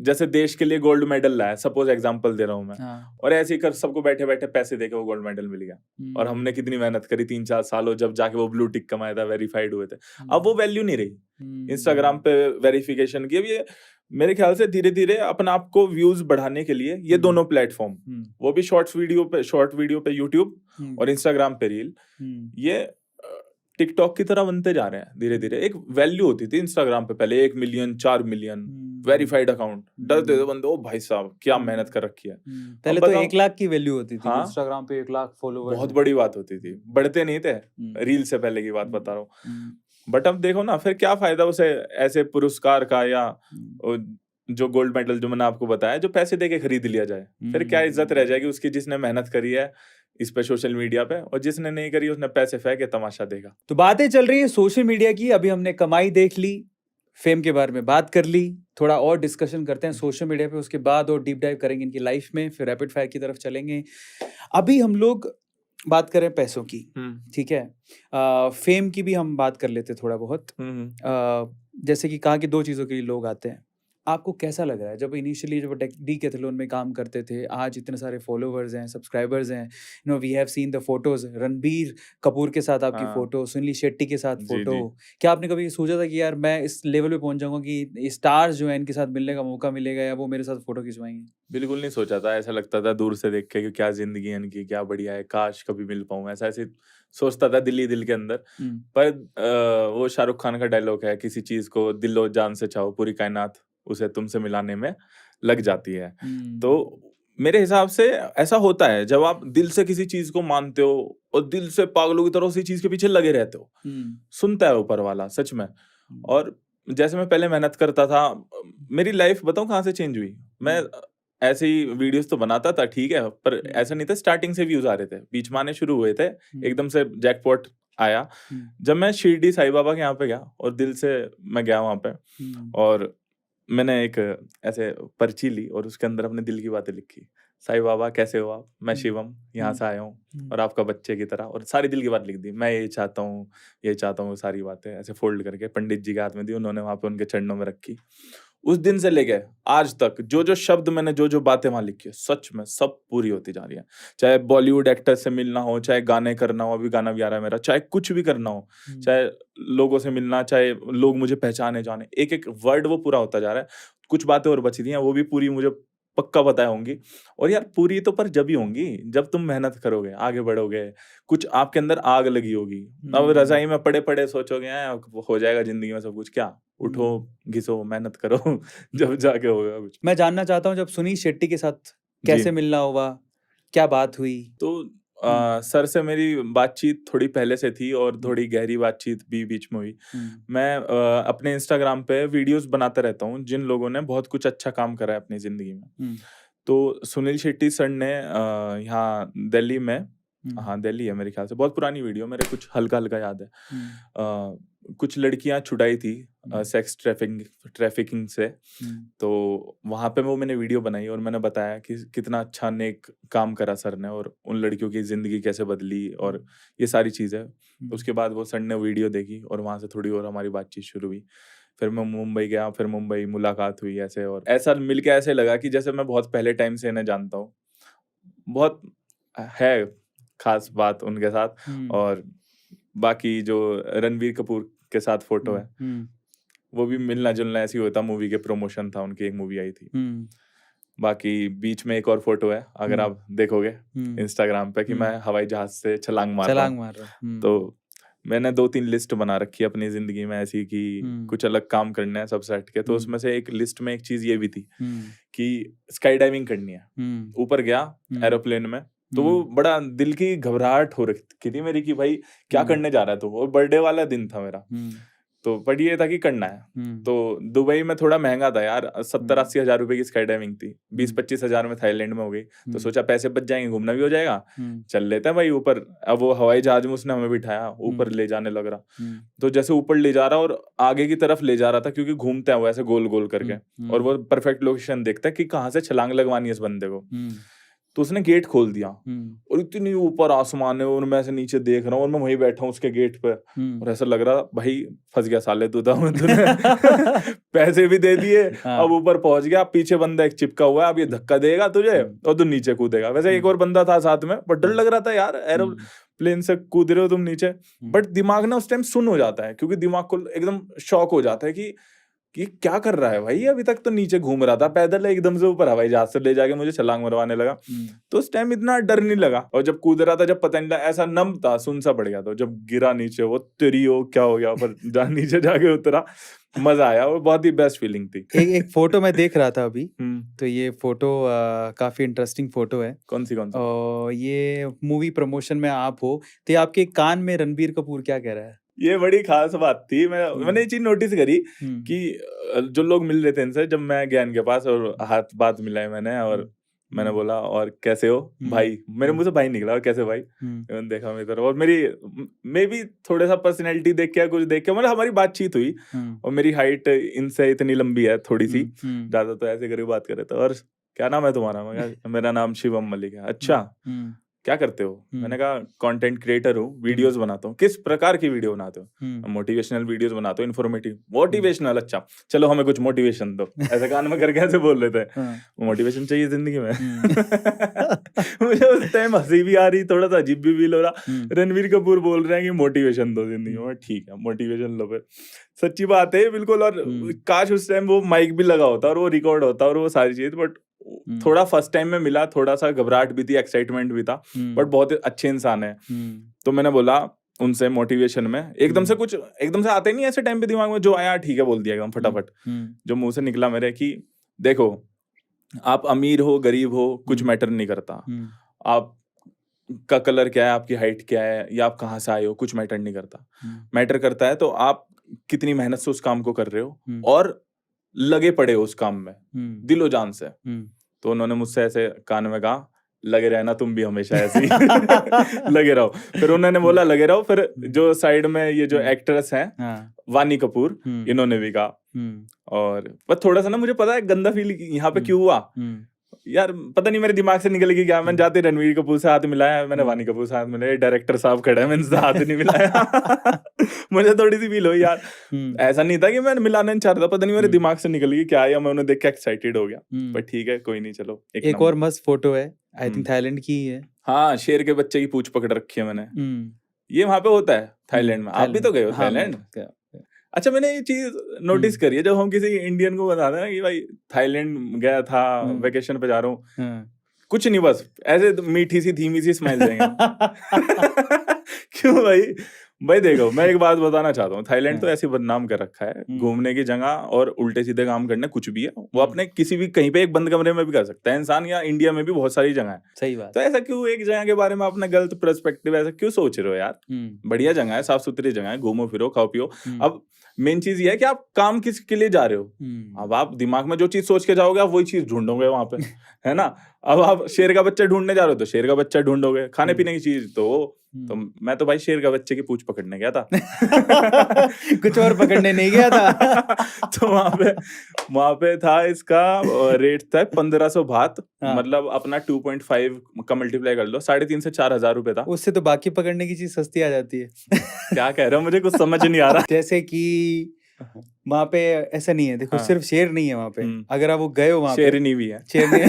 जैसे देश के लिए गोल्ड मेडल लाया, सपोज एग्जांपल दे रहा हूं मैं, और ऐसे ही कर सबको बैठे बैठे पैसे देके वो गोल्ड मेडल मिल गया, और हमने कितनी मेहनत करी 3-4 सालों, जब जाके वो ब्लू टिक कमाया था, वेरीफाइड हुए थे। अब वो वैल्यू नहीं रही इंस्टाग्राम पे वेरिफिकेशन की। अब ये मेरे ख्याल से धीरे धीरे अपने आप को व्यूज बढ़ाने के लिए ये दोनों प्लेटफॉर्म, वो भी शॉर्ट वीडियो पे यूट्यूब और इंस्टाग्राम पे रील, ये टिकटॉक की तरह बनते जा रहे हैं धीरे धीरे। एक वैल्यू होती थी इंस्टाग्राम पे पहले 1 मिलियन 4 मिलियन वेरीफाइड अकाउंट, डरते थे बंदे, ओ भाई साहब क्या मेहनत कर रखी है। पहले तो 1 लाख की वैल्यू होती थी इंस्टाग्राम पे, 1 लाख फॉलोवर बहुत बड़ी बात होती थी, बढ़ते नहीं थे, रील से पहले की बात बता रहा हूँ। बट अब देखो ना, फिर क्या फायदा उसे ऐसे पुरस्कार का, या जो गोल्ड मेडल जो मैंने आपको बताया, जो पैसे देके खरीद लिया जाए, फिर क्या इज्जत रह जाएगी उसकी, जिसने मेहनत करी है इस पे सोशल मीडिया पे, और जिसने नहीं करी उसने पैसे फेंके तमाशा देगा। तो बातें चल रही है सोशल मीडिया की, अभी हमने कमाई देख ली, फेम के बारे में बात कर ली, थोड़ा और डिस्कशन करते हैं सोशल मीडिया पे, उसके बाद और डीप डाइव करेंगे इनकी लाइफ में, फिर रैपिड फायर की तरफ चलेंगे। अभी हम लोग बात करें पैसों की, हम्म ठीक है, फेम की भी हम बात कर लेते थोड़ा बहुत। हम्म जैसे कि कहा कि दो चीज़ों के लिए लोग आते हैं। आपको कैसा लग रहा है जब इनिशियली जब डीकैथलॉन में काम करते थे, आज इतने सारे फॉलोवर्स हैं, सब्सक्राइबर्स हैं, we have seen the photos, Ranbir Kapoor के साथ आपकी हाँ फोटो, सुनील शेट्टी के साथ जी फोटो। जी क्या आपने कभी सोचा था कि यार मैं इस लेवल पे पहुंच जाऊंगा कि स्टार्स जो है इनके साथ मिलने का मौका मिलेगा या वो मेरे साथ फोटो खिंचवाएंगे? बिल्कुल नहीं सोचा था। ऐसा लगता था दूर से देख के कि क्या जिंदगी है इनकी, क्या बढ़िया है, काश कभी मिल पाऊं, ऐसा ऐसे सोचता था दिल के अंदर। हम्म, पर वो शाहरुख खान का डायलॉग है, किसी चीज को दिलो जान से चाहो पूरी कायनात उसे तुमसे मिलाने में लग जाती है। तो हम्म, मेरे हिसाब से ऐसा होता है जब आप दिल से किसी चीज को मानते हो और दिल से पागलों की तरह उसी चीज के पीछे लगे रहते हो, हम्म, सुनता है ऊपर वाला सच में। हम्म, और जैसे मैं पहले मेहनत करता था, मेरी लाइफ बताऊं कहाँ से चेंज हुई। मैं ऐसे ही वीडियोस तो बनाता था, ठीक है, पर ऐसा नहीं था स्टार्टिंग से व्यूज आ रहे थे, बीच में आने शुरू हुए थे, एकदम से जैकपॉट आया जब मैं शिरडी साईं बाबा के यहाँ पे गया और दिल से मैं गया वहां पे। और मैंने एक ऐसे पर्ची ली और उसके अंदर अपने दिल की बातें लिखी। साईं बाबा कैसे हो आप, मैं शिवम यहाँ से आया हूँ और आपका बच्चे की तरह, और सारी दिल की बात लिख दी। मैं ये चाहता हूँ, ये चाहता हूँ, सारी बातें ऐसे फोल्ड करके पंडित जी के हाथ में दी, उन्होंने वहां पे उनके चरणों में रखी। उस दिन से लेके आज तक जो जो शब्द मैंने, जो जो बातें वहां लिखी है, सच में सब पूरी होती जा रही है। चाहे बॉलीवुड एक्टर से मिलना हो, चाहे गाने करना हो, अभी गाना भी आ रहा है मेरा, चाहे कुछ भी करना हो, चाहे लोगों से मिलना, चाहे लोग मुझे पहचाने जाने, एक एक वर्ड वो पूरा होता जा रहा है। कुछ बातें और बची थी हैं, वो भी पूरी मुझे पक्का पता होंगी। और यार पूरी तो पर जब ही होंगी जब तुम मेहनत करोगे, आगे बढ़ोगे, कुछ आपके अंदर आग लगी होगी। अब रजाई में पड़े पड़े सोचोगे हो जाएगा जिंदगी में सब कुछ, क्या, उठो, घिसो, मेहनत करो जब जाके होगा कुछ। मैं जानना चाहता हूँ जब सुनील शेट्टी के साथ जी कैसे मिलना हुआ, क्या बात हुई? तो सर से मेरी बातचीत थोड़ी पहले से थी और थोड़ी गहरी बातचीत भी बीच में हुई। मैं अपने इंस्टाग्राम पे वीडियोस बनाता रहता हूँ जिन लोगों ने बहुत कुछ अच्छा काम करा है अपनी जिंदगी में। तो सुनील शेट्टी सर ने यहाँ दिल्ली में, हाँ दिल्ली है मेरे ख्याल से, बहुत पुरानी वीडियो, मेरे कुछ हल्का हल्का याद है, कुछ लड़कियां छुड़ाई थी सेक्स ट्रैफिकिंग से। तो वहां पे मैंने वीडियो बनाई और मैंने बताया कि कितना अच्छा नेक काम करा सर ने और उन लड़कियों की जिंदगी कैसे बदली और ये सारी चीजें। उसके बाद वो सर ने वीडियो देखी और वहां से थोड़ी और हमारी बातचीत शुरू हुई। फिर मैं मुंबई गया, फिर मुंबई मुलाकात हुई ऐसे, और ऐसा मिलके ऐसे लगा कि जैसे मैं बहुत पहले टाइम से इन्हें जानता हूँ। बहुत है खास बात उनके साथ। और बाकी जो रणबीर कपूर के साथ फोटो है, वो भी मिलना जुलना ऐसी होता, मूवी के प्रमोशन था, उनकी एक मूवी आई थी। बाकी बीच में एक और फोटो है, अगर आप देखोगे इंस्टाग्राम पे, कि मैं हवाई जहाज से छलांग मार रहा हूँ। तो मैंने 2-3 लिस्ट बना रखी है अपनी जिंदगी में ऐसी कि कुछ अलग काम करना है सब सेट के। तो उसमें से एक लिस्ट में एक चीज ये भी थी कि स्काई डाइविंग करनी है। ऊपर गया एरोप्लेन में, तो वो बड़ा दिल की घबराहट हो रखी थी मेरी कि भाई क्या करने जा रहा है तू, और बर्थडे वाला दिन था मेरा। तो बट ये था कि करना है। तो दुबई में थोड़ा महंगा था यार, 70-80 हजार रुपए की स्काई डाइविंग थी, 20-25 हजार में थाईलैंड में हो गई। तो सोचा पैसे बच जाएंगे, घूमना भी हो जाएगा, चल लेते हैं भाई ऊपर। अब वो हवाई जहाज में उसने हमें बिठाया, ऊपर ले जाने लग रहा। तो जैसे ऊपर ले जा रहा और आगे की तरफ ले जा रहा था, क्योंकि घूमते हैं वो ऐसे गोल गोल करके, और वो परफेक्ट लोकेशन देखता है कि कहाँ से छलांग लगवानी है इस बंदे को। तो उसने गेट खोल दिया और इतनी ऊपर आसमान है और मैं ऐसे नीचे देख रहा हूँ और मैं वहीं बैठा हूँ उसके गेट पे। और ऐसा लग रहा भाई फंस गया साले तू, तूने पैसे भी दे दिए, अब ऊपर पहुंच गया, पीछे बंदा एक चिपका हुआ है, अब ये धक्का देगा तुझे और तू नीचे कूदेगा। वैसे एक और बंदा था साथ में, बट डर लग रहा था यार, एरोप्लेन से कूद रहे हो तुम नीचे। बट दिमाग ना उस टाइम सुन हो जाता है, क्योंकि दिमाग को एकदम शॉक हो जाता है कि क्या कर रहा है भाई, अभी तक तो नीचे घूम रहा था पैदल, एकदम से ऊपर हवाई जहाज से ले जाके मुझे छलांग मरवाने लगा। तो उस टाइम इतना डर नहीं लगा, और जब कूद रहा था, जब पता नहीं लगा, ऐसा नम था, सुन सा पड़ गया था। जब गिरा नीचे, वो तेरी हो क्या हो गया, पर जहाँ नीचे जाके उतरा, मजा आया, और बहुत ही बेस्ट फीलिंग थी। एक फोटो मैं देख रहा था अभी, तो ये फोटो काफी इंटरेस्टिंग फोटो है। कौन सी? ये मूवी प्रमोशन में आप हो, तो ये आपके कान में रणबीर कपूर क्या कह रहा है? ये बड़ी खास बात थी। मैंने ये चीज नोटिस करी कि जो लोग मिल रहे थे इनसे, जब मैं गया इनके पास और हाथ मिलाए मैंने, और मैंने बोला और कैसे हो भाई, मेरे मुंह से भाई निकला, और कैसे भाई, मैंने देखा मेरी तरफ, और मैं भी थोड़ा सा पर्सनैलिटी देख के, कुछ देख के, मतलब हमारी बातचीत हुई। और मेरी हाइट इनसे इतनी लंबी है थोड़ी सी, ज्यादा तो ऐसे करके बात कर रहे थे। और क्या नाम है तुम्हारा? मेरा नाम शिवम मलिक है। अच्छा, क्या करते हो? मैंने कहा कंटेंट क्रिएटर हूँ, वीडियोस बनाता हूँ। किस प्रकार की वीडियो बनाते हो? मोटिवेशनल वीडियोस बनाता हूँ, इन्फॉर्मेटिव। मोटिवेशनल, अच्छा चलो हमें कुछ मोटिवेशन दो। ऐसे कान में करके ऐसे बोल रहे थे, मोटिवेशन चाहिए जिंदगी में। मुझे उस टाइम हंसी भी आ रही, थोड़ा सा अजीब भी फील हो रहा। रणवीर कपूर बोल रहे हैं कि मोटिवेशन दो जिंदगी में, ठीक है मोटिवेशन लो। फिर सच्ची बात है बिल्कुल। और काश उस टाइम वो माइक भी लगा होता और वो रिकॉर्ड होता और वो सारी चीज, बट थोड़ा फर्स्ट टाइम में मिला, थोड़ा सा घबराहट भी थी, एक्साइटमेंट भी था, बट बहुत अच्छे इंसान है। तो मैंने बोला उनसे मोटिवेशन में, एकदम से कुछ एकदम से आते नहीं ऐसे टाइम पे दिमाग में, जो आया ठीक है बोल दिया एकदम फटाफट। जो मुंह से निकला मेरे कि देखो आप अमीर हो गरीब हो कुछ मैटर नहीं करता, आप का कलर क्या है, आपकी हाइट क्या है, या आप कहाँ से आए हो, कुछ मैटर नहीं करता। मैटर करता है तो आप कितनी मेहनत से उस काम को कर रहे हो और लगे पड़े हो उस काम में दिलो जान से। तो उन्होंने मुझसे ऐसे कान में कहा, लगे रहना तुम भी हमेशा ऐसे ही लगे रहो। फिर उन्होंने बोला लगे रहो। फिर जो साइड में ये जो एक्ट्रेस हैं वानी कपूर, इन्होंने भी कहा। और बस थोड़ा सा ना मुझे पता है गंदा फील यहाँ पे क्यों हुआ यार, पता नहीं मेरे दिमाग से निकल गई क्या। मैंने जाते रणवीर कपूर से हाथ मिलाया, मैंने वानी कपूर से हाथ मिलाया, डायरेक्टर साहब खड़े हैं, मैंने इनसे हाथ नहीं मिलाया। मुझे थोड़ी सी फील हुई यार, ऐसा नहीं था कि मैं मिलाना नहीं चाहता, पता नहीं मेरे दिमाग से निकल गई क्या, या मैं उन्हें देख के एक्साइटेड हो गया। पर ठीक है कोई नहीं, चलो। एक और मस्त फोटो है, आई थिंक थाईलैंड की ही है। हाँ, शेर के बच्चे की पूंछ पकड़ रखी है मैंने। ये वहां पे होता है थाईलैंड में। आप भी तो गए हो थाईलैंड? अच्छा, मैंने ये चीज नोटिस करी है, जब हम किसी इंडियन को बताते हैं ना कि भाई थाईलैंड गया था, वेकेशन पे जा रहा हूँ, कुछ नहीं बस ऐसे मीठी सी धीमी सी स्माइल देंगे। क्यों भाई? भाई देखो मैं एक बात बताना चाहता हूँ, थाईलैंड तो ऐसे बदनाम कर रखा है घूमने की जगह और उल्टे सीधे काम करने, कुछ भी है वो अपने किसी भी कहीं पे एक बंद कमरे में भी कर सकता है इंसान, या इंडिया में भी बहुत सारी जगह है। सही बात। तो ऐसा क्यों एक जगह के बारे में अपना गलत पर्सपेक्टिव ऐसा क्यों सोच रहे हो यार? बढ़िया जगह है, साफ सुथरी जगह है, घूमो फिरो खाओ पियो। अब मेन चीज ये है कि आप काम किसके लिए जा रहे हो। अब आप दिमाग में जो चीज सोच के जाओगे आप वही चीज ढूंढोगे वहां पे, है ना। अब आप शेर का बच्चा ढूंढने जा रहे हो तो शेर का बच्चा ढूंढोगे, खाने पीने की चीज तो मैं तो भाई शेर का बच्चे की पूंछ पकड़ने गया था। कुछ और पकड़ने नहीं गया था। तो वहां पे था, इसका रेट था 1500 बात, मतलब अपना 2.5 का मल्टीप्लाई कर लो, 3,500 से 4,000 रुपए था। उससे तो बाकी पकड़ने की चीज सस्ती आ जाती है। क्या कह रहे हो, मुझे कुछ समझ नहीं आ रहा। जैसे कि वहां पे ऐसा नहीं है, देखो सिर्फ शेर नहीं है वहां पे, अगर आप वो गए हो वहां पे, शेरनी भी है, शेरनी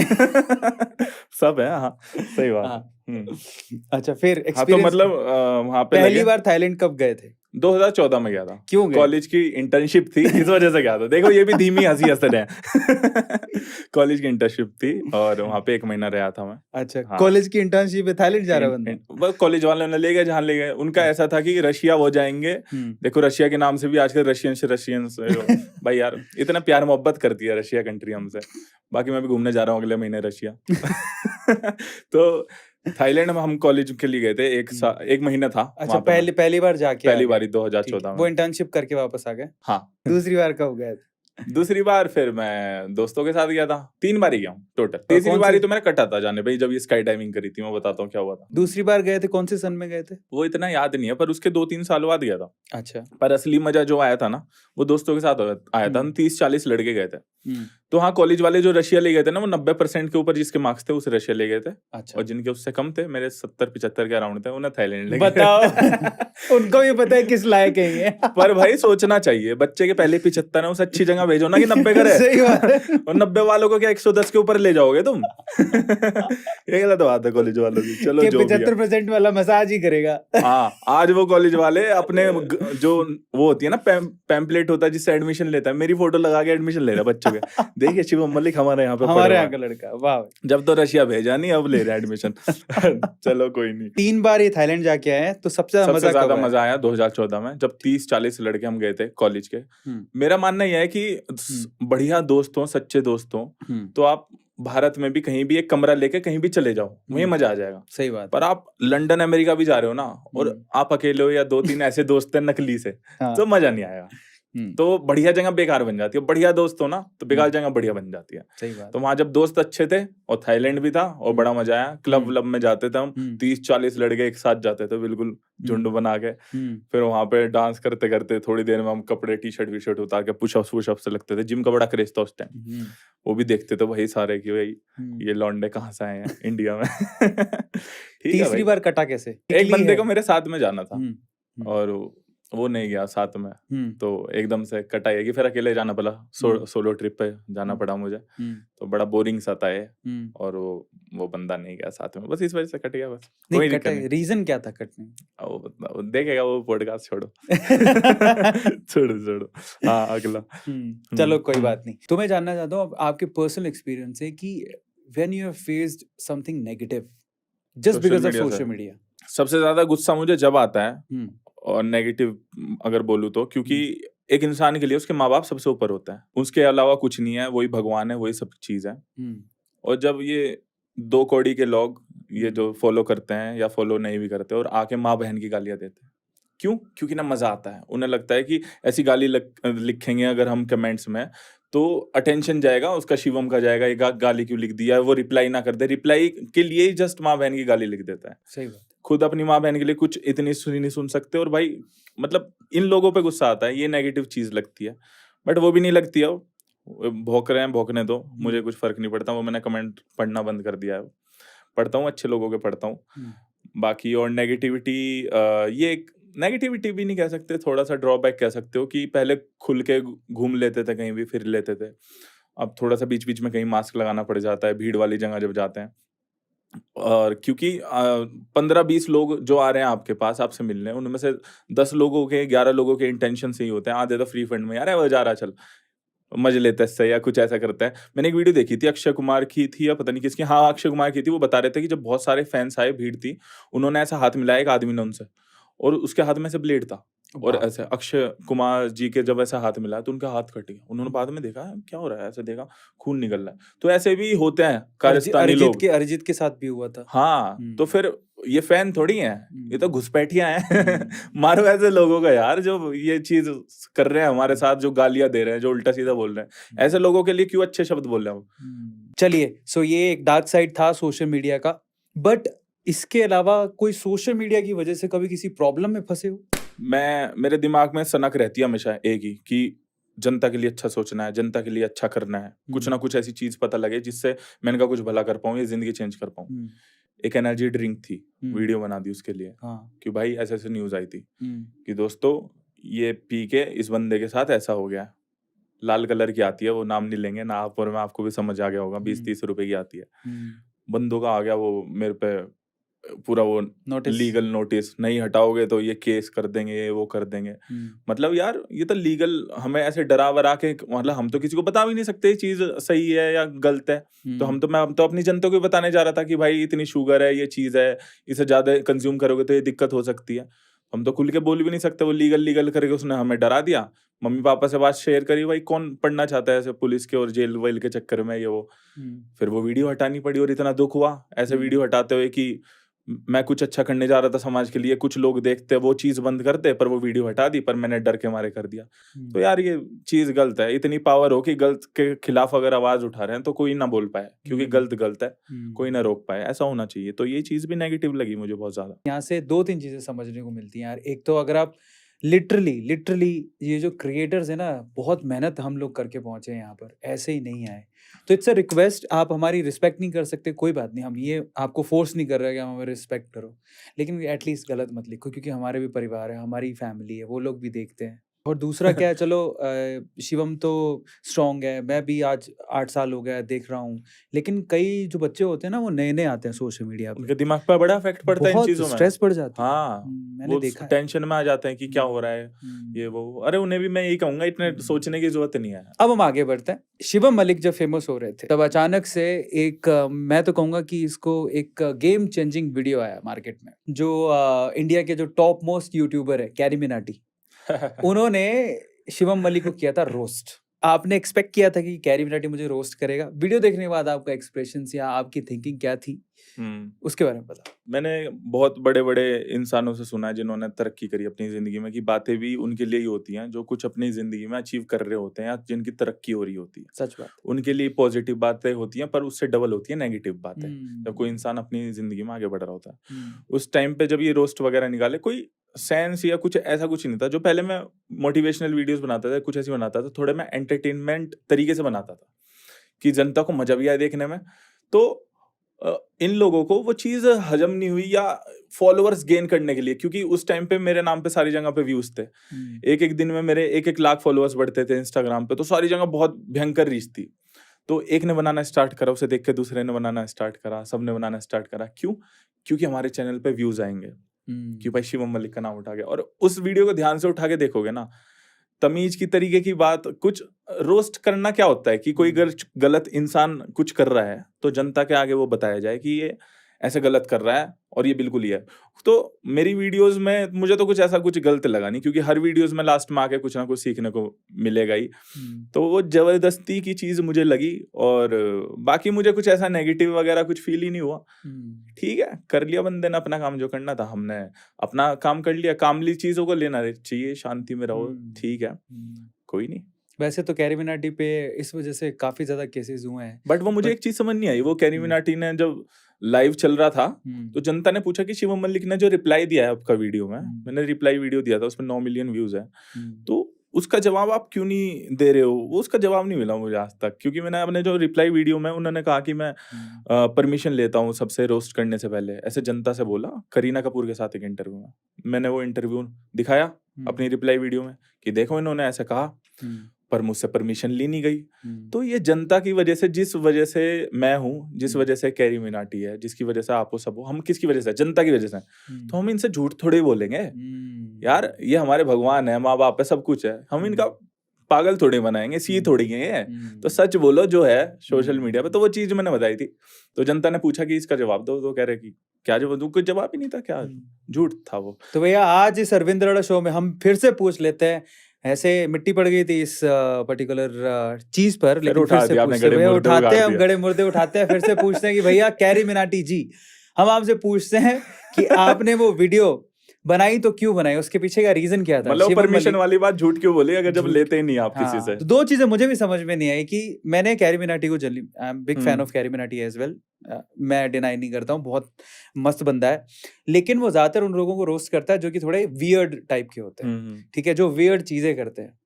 सब है। हाँ सही बात। अच्छा, फिर हाँ, तो मतलब वहां पे पहली बार थाईलैंड कब गए थे? 2014 में गया था। क्यों गए? कॉलेज की इंटर्नशिप थी, इस वजह से गया था। देखो ये भी धीमी हंसी हंस रहे हैं। कॉलेज की इंटर्नशिप थी और वहां पे 1 महीना रहा था मैं। अच्छा, कॉलेज की इंटर्नशिप है, थाईलैंड जा रहा बंदा? बस कॉलेज वाले ने ले गए जहाँ ले गए। उनका ऐसा था कि रशिया वो जाएंगे। देखो रशिया के नाम से भी आजकल रशियन भाई यार इतना प्यार मोहब्बत करती है रशिया कंट्री हमसे। बाकी मैं भी घूमने जा रहा हूँ अगले महीने रशिया। तो थाईलैंड में हम कॉलेज के लिए गए थे, 1 महीना था। अच्छा, पहली बार जाके, पहली बारी 2014 में। वो इंटर्नशिप करके वापस आ गए? हाँ। दूसरी बार कब गए थे? दूसरी बार फिर मैं दोस्तों के साथ गया था। 3 बार ही गया हूँ टोटल। तीसरी बारी तो मैंने कटा था जाने भाई, जब ये स्काई डाइविंग करी थी। मैं बताता हूँ क्या हुआ था। दूसरी बार गए थे, कौन से सन में गए थे? वो इतना याद नहीं है, पर उसके 2-3 साल बाद गया था। अच्छा। पर असली मजा जो आया था ना, वो दोस्तों के साथ आया था। हम 30-40 लड़के गए थे। तो हाँ, कॉलेज वाले जो रशिया ले गए थे ना, वो 90% के ऊपर जिसके मार्क्स थे उसे रशिया ले गए थे। अच्छा। और जिनके उससे कम थे, मेरे 70-75 के अराउंड थे, उन्हें थाईलैंड ले गए। बताओ। उनको भी पता है किस लायक है ये। पर भाई सोचना चाहिए, बच्चे के पहले 75 है, उसे अच्छी जगह भेजो ना कि 90 करे। सही बात है। और 90 वालों को क्या 110 के ऊपर ले जाओगे तुम? ये गलत बात है कॉलेज वालों की। चलो जो 75% वाला मसाज ही करेगा। हाँ, आज वो कॉलेज वाले अपने जो वो होती है ना पैम्पलेट होता है जिससे एडमिशन लेता है, मेरी फोटो लगा के एडमिशन ले रहा है बच्चों के। देखिए शिवम मलिक हमारे यहाँ पे, हमारे यहाँ का लड़का। वाह, जब तो रशिया भेजा नहीं, अब ले रहा है एडमिशन। चलो कोई नहीं। 3 बार ये थाईलैंड जाके आए, तो सबसे ज्यादा मजा आया 2014 में, जब 30-40 लड़के हम गए थे कॉलेज के। मेरा मानना यह है कि बढ़िया दोस्त हो, सच्चे दोस्त हो, तो आप भारत में भी कहीं भी एक कमरा लेके कहीं भी चले जाओ, वहीं मजा आ जाएगा। सही बात। पर आप लंदन अमेरिका भी जा रहे हो ना, और आप अकेले हो या 2-3 ऐसे दोस्त हैं नकली से, तो मजा नहीं आएगा। तो बढ़िया जगह बेकार बन जाती है, बढ़िया दोस्त हो ना तो बेकार जगह बढ़िया बन जाती है। सही बात। तो वहां जब दोस्त अच्छे थे और थाईलैंड भी था और बड़ा मजा आया, क्लब व्लब में जाते थे हम, 30-40 लड़के एक साथ जाते थे बिल्कुल झुंड बना के। फिर वहां पे डांस करते करते थोड़ी देर में हम कपड़े टी-शर्ट वी-शर्ट उतार के पुशअप्स वुशअप्स से लगते थे। जिम का बड़ा क्रेज था उस टाइम, वो भी देखते थे भाई सारे कि भाई ये लौंडे कहाँ से आए हैं इंडिया में। ठीक है तीसरी भाई। बार कटा कैसे? एक बंदे को मेरे साथ में जाना था और वो नहीं गया साथ में, तो एकदम से कटा है कि फिर अकेले जाना पड़ा, सोलो ट्रिप पे जाना पड़ा मुझे, तो बड़ा बोरिंग सा था ये, और वो बंदा नहीं गया साथ में, बस इस वजह से कट गया बस। कोई दिक्कत नहीं। रीजन क्या था कटने? वो देखेगा वो पॉडकास्ट, छोड़ो। छोड़ो। हाँ अगला। चलो कोई बात नहीं। तो मैं जानना चाहता हूँ आपके पर्सनल एक्सपीरियंस से कि when you have faced something negative just because of social media, सबसे ज्यादा गुस्सा मुझे जब आता है और नेगेटिव अगर बोलूँ तो, क्योंकि एक इंसान के लिए उसके माँ बाप सबसे ऊपर होता है, उसके अलावा कुछ नहीं है, वही भगवान है, वही सब चीज है। और जब ये 2 कौड़ी के लोग ये जो फॉलो करते हैं या फॉलो नहीं भी करते और आके माँ बहन की गालियां देते हैं, क्यों? क्योंकि ना मजा आता है, उन्हें लगता है कि ऐसी गाली लिखेंगे अगर हम कमेंट्स में तो अटेंशन जाएगा, उसका शिवम का जाएगा, ये गाली क्यों लिख दिया, वो रिप्लाई ना कर दे, रिप्लाई के लिए ही जस्ट माँ बहन की गाली लिख देता है। सही बात। खुद अपनी माँ बहन के लिए कुछ इतनी नहीं सुन सकते, और भाई मतलब इन लोगों पे गुस्सा आता है, ये नेगेटिव चीज लगती है। बट वो भी नहीं लगती है, भौंक रहे हैं भौंकने दो, मुझे कुछ फर्क नहीं पड़ता। वो मैंने कमेंट पढ़ना बंद कर दिया है, पढ़ता हूँ अच्छे लोगों के पढ़ता हूँ बाकी। और नेगेटिविटी, ये एक नेगेटिविटी भी नहीं कह सकते, थोड़ा सा ड्रॉबैक कह सकते हो कि पहले खुल के घूम लेते थे, कहीं भी फिर लेते थे, अब थोड़ा सा बीच बीच में कहीं मास्क लगाना पड़ जाता है भीड़ वाली जगह जब जाते हैं। और क्योंकि 15-20 लोग जो आ रहे हैं आपके पास आपसे मिलने, उनमें से 10 लोगों के 11 लोगों के इंटेंशन से ही होते हैं, आधे तो फ्री फंड में यार वो जा रहा चल मजे लेते इससे या कुछ ऐसा करते हैं। मैंने एक वीडियो देखी थी, अक्षय कुमार की थी या पता नहीं किसकी, हाँ अक्षय कुमार की थी। वो बता रहे थे कि जब बहुत सारे फैंस आए, भीड़ थी, उन्होंने ऐसा हाथ मिलाया एक आदमी ने उनसे, और उसके हाथ में से ब्लेड था, और ऐसे अक्षय कुमार जी के जब ऐसा हाथ मिला तो उनका हाथ कट गया। उन्होंने बाद में देखा क्या हो रहा है, ऐसे देखा खून निकल रहा है। तो ऐसे भी होते हैं कारस्तानी लोग। अरिजीत के साथ भी हुआ था। हाँ तो फिर ये फैन थोड़ी हैं, ये तो घुसपैठिया हैं। मारो ऐसे लोगों का यार, जो ये चीज कर रहे हैं हमारे साथ, जो गालियां दे रहे हैं, जो उल्टा सीधा बोल रहे हैं, ऐसे लोगों के लिए क्यों अच्छे शब्द बोल रहे हैं। चलिए, सो ये एक डार्क साइड था सोशल मीडिया का, बट इसके अलावा कोई सोशल मीडिया की वजह से कभी किसी प्रॉब्लम में फंसे हो? मेरे दिमाग में सनक रहती है हमेशा एक ही, कि जनता के लिए अच्छा सोचना है, जनता के लिए अच्छा करना है, कुछ ना कुछ ऐसी चीज पता लगे जिससे मैं इनका कुछ भला कर पाऊं, ये जिंदगी चेंज कर पाऊं। एक एनर्जी ड्रिंक थी, वीडियो बना दी उसके लिए। कि भाई ऐसे ऐसे न्यूज आई थी कि दोस्तों ये पी के इस बंदे के साथ ऐसा हो गया। लाल कलर की आती है, वो नाम नहीं लेंगे ना, आप और मैं, आपको भी समझ आ गया होगा, 20-30 रुपए की आती है। बंदों का आ गया वो मेरे पे पूरा वो लीगल नोटिस, नहीं हटाओगे तो ये केस कर देंगे, ये वो कर देंगे। मतलब यार ये तो लीगल, हमें ऐसे डरा वरा के, मतलब हम तो किसी को बता भी नहीं सकते ये चीज सही है या गलत है। तो मैं तो अपनी जनता को बताने जा रहा था कि भाई इतनी शुगर है, ये चीज है, इसे ज्यादा कंज्यूम करोगे तो ये दिक्कत हो सकती है। हम तो खुल के बोल भी नहीं सकते, वो लीगल करके उसने हमें डरा दिया। मम्मी पापा से बात शेयर करी, भाई कौन पढ़ना चाहता है ऐसे पुलिस के और जेल वेल के चक्कर में ये वो। फिर वो वीडियो हटानी पड़ी, और इतना दुख हुआ ऐसे वीडियो हटाते हुए कि मैं कुछ अच्छा करने जा रहा था समाज के लिए, कुछ लोग देखते वो चीज बंद करते, पर वो वीडियो हटा दी, पर मैंने डर के मारे कर दिया। तो यार ये चीज गलत है। इतनी पावर हो कि गलत के खिलाफ अगर आवाज उठा रहे हैं तो कोई ना बोल पाए, क्योंकि गलत है, कोई ना रोक पाए, ऐसा होना चाहिए। तो ये चीज भी नेगेटिव लगी मुझे बहुत ज्यादा। यहाँ से 2-3 चीजें समझने को मिलती हैं यार। एक तो अगर आप लिटरली ये जो क्रिएटर्स है ना, बहुत मेहनत हम लोग करके पहुंचे हैं यहाँ पर, ऐसे ही नहीं आए। तो इट्स अ रिक्वेस्ट, आप हमारी रिस्पेक्ट नहीं कर सकते कोई बात नहीं, हम ये आपको फोर्स नहीं कर रहे कि हम हमें रिस्पेक्ट करो, लेकिन एटलीस्ट गलत मत लिखो, क्योंकि हमारे भी परिवार है, हमारी फैमिली है, वो लोग भी देखते हैं। और दूसरा क्या है, चलो शिवम तो स्ट्रांग है, मैं भी आज 8 साल हो गया देख रहा हूँ, लेकिन कई जो बच्चे होते हैं ना, वो नए आते हैं सोशल मीडिया पे, उनके दिमाग पर बड़ा इफेक्ट पड़ता है इन चीजों में, स्ट्रेस पड़ जाता है। हाँ मैंने देखा है। टेंशन में आ जाते हैं कि क्या हो रहा है ये वो। अरे उन्हें भी मैं यही कहूंगा, इतने सोचने की जरूरत नहीं है। अब हम आगे बढ़ते हैं। शिवम मलिक जब फेमस हो रहे थे, तब अचानक से एक मैं तो कहूंगा कि इसको एक गेम चेंजिंग वीडियो आया मार्केट में, जो इंडिया के जो टॉप मोस्ट यूट्यूबर है कैरी मिनाटी, उन्होंने शिवम मलिक को किया था रोस्ट। आपने एक्सपेक्ट किया था कि कैरी मिनाटी मुझे रोस्ट करेगा? वीडियो देखने के बाद आपका एक्सप्रेशन या आपकी थिंकिंग क्या थी, उसके बारे में बताओ। मैंने बहुत बड़े-बड़े इंसानों से सुना है जिन्होंने तरक्की करी अपनी ज़िंदगी में, कि बातें भी उनके लिए ही होती हैं जो कुछ अपनी ज़िंदगी में अचीव कर रहे होते हैं या जिनकी तरक्की हो रही होती है। सच बात। उनके लिए पॉजिटिव बातें होती हैं, पर उससे डबल होती है नेगेटिव बातें, जब कोई हम्म। इंसान अपनी ज़िंदगी में आगे बढ़ रहा होता है। हम्म। उस टाइम पे जब ये रोस्ट वगैरह निकाले, कोई सेंस या कुछ ऐसा कुछ नहीं था। जो पहले मैं मोटिवेशनल वीडियोज़ बनाता था, कुछ ऐसी बनाता था, थोड़े मैं एंटरटेनमेंट तरीके से बनाता था कि जनता को मज़ा भी आए देखने में। तो इन लोगों को वो चीज़ हज़म नहीं हुई, या फॉलोअर्स गेन करने के लिए, क्योंकि उस टाइम पे मेरे नाम पे सारी जगह पे व्यूज़ थे। एक-एक दिन में मेरे 1-1 लाख फॉलोअर्स बढ़ते थे इंस्टाग्राम पे, तो सारी जगह बहुत भयंकर रीच थी। तो एक ने बनाना स्टार्ट करा, उसे देख के दूसरे ने बनाना स्टार्ट करा, सबने बनाना स्टार्ट करा। क्यों? क्योंकि हमारे चैनल पे व्यूज़ आएँगे, कि भाई शिवम मलिक का नाम उठा गया। और उस वीडियो को ध्यान से उठा के देखोगे ना, तमीज की तरीके की बात, कुछ रोस्ट करना क्या होता है कि कोई गलत इंसान कुछ कर रहा है तो जनता के आगे वो बताया जाए कि ये ऐसे गलत कर रहा है और ये बिल्कुल ही है। तो मेरी वीडियोस में मुझे तो कुछ ऐसा कुछ गलत लगा नहीं, क्योंकि हर वीडियोस में लास्ट में आके कुछ ना कुछ सीखने को मिलेगा ही। तो वो जबरदस्ती की चीज मुझे लगी, और बाकी मुझे कुछ ऐसा नेगेटिव वगैरह कुछ फील ही नहीं हुआ। ठीक है, कर लिया बंदे ने अपना काम, जो करना था हमने अपना काम कर लिया। कामली चीजों को लेना चाहिए, शांति में रहो, ठीक है, कोई नहीं। वैसे तो कैरी मिनाटी पे इस वजह से काफी ज्यादा केसेस हुए हैं, बट वो मुझे एक चीज समझ नहीं आई। वो कैरी मिनाटी ने जब लाइव चल रहा था तो जनता ने पूछा कि शिवम मलिक ने जो रिप्लाई दिया है आपका वीडियो में, मैंने रिप्लाई वीडियो दिया था, उसमें 9 मिलियन व्यूज है, तो उसका जवाब आप क्यों नहीं दे रहे हो? वो उसका जवाब नहीं मिला मुझे आज तक, क्योंकि मैंने अपने जो रिप्लाई वीडियो में, उन्होंने कहा कि मैं परमिशन लेता हूँ सबसे रोस्ट करने से पहले, ऐसे जनता से बोला करीना कपूर के साथ एक इंटरव्यू में। मैंने वो इंटरव्यू दिखाया अपनी रिप्लाई वीडियो में कि देखो इन्होंने ऐसे कहा, पर मुझसे परमिशन ली नहीं गई। तो ये जनता की वजह से, जिस वजह से मैं हूँ, जिस वजह से कैरी मिनाटी है, जिसकी वजह से आप हो सब हो, हम किसकी वजह से? जनता की वजह से। तो हम इनसे झूठ थोड़े ही बोलेंगे यार, ये हमारे भगवान है, माँ बाप है, सब कुछ है, हम इनका पागल थोड़े बनाएंगे, सी थोड़ी है। तो सच बोलो जो है सोशल मीडिया पे। तो वो चीज मैंने बताई थी, तो जनता ने पूछा कि इसका जवाब दो, तो कह रहे कि क्या जवाब दूं? कोई जवाब ही नहीं था, क्या झूठ था वो। तो भैया आज इस अरविंद रड़ा शो में हम फिर से पूछ लेते हैं, ऐसे मिट्टी पड़ गई थी इस पर्टिकुलर चीज पर, लेकिन फिर से उठाते हैं, हम गड़े मुर्दे उठाते हैं, फिर से पूछते हैं कि भैया कैरी मिनाटी जी, हम आपसे पूछते हैं कि आपने वो वीडियो बनाई तो क्यों बनाई, उसके पीछे का रीजन क्या था? मतलब परमिशन वाली बात झूठ क्यों बोली अगर जब लेते ही नहीं आप किसी से? तो दो चीजें मुझे भी समझ में नहीं आई कि मैंने कैरी मिनाटी को generally, I am big fan of Carry Minati as well, मैं डिनाई नहीं करता हूँ, बहुत मस्त बंदा है, लेकिन वो ज्यादातर उन लोगों को रोस्ट करता है जो कि थोड़े वियर्ड टाइप के होते हैं, ठीक है, जो वियर्ड चीजें करते हैं।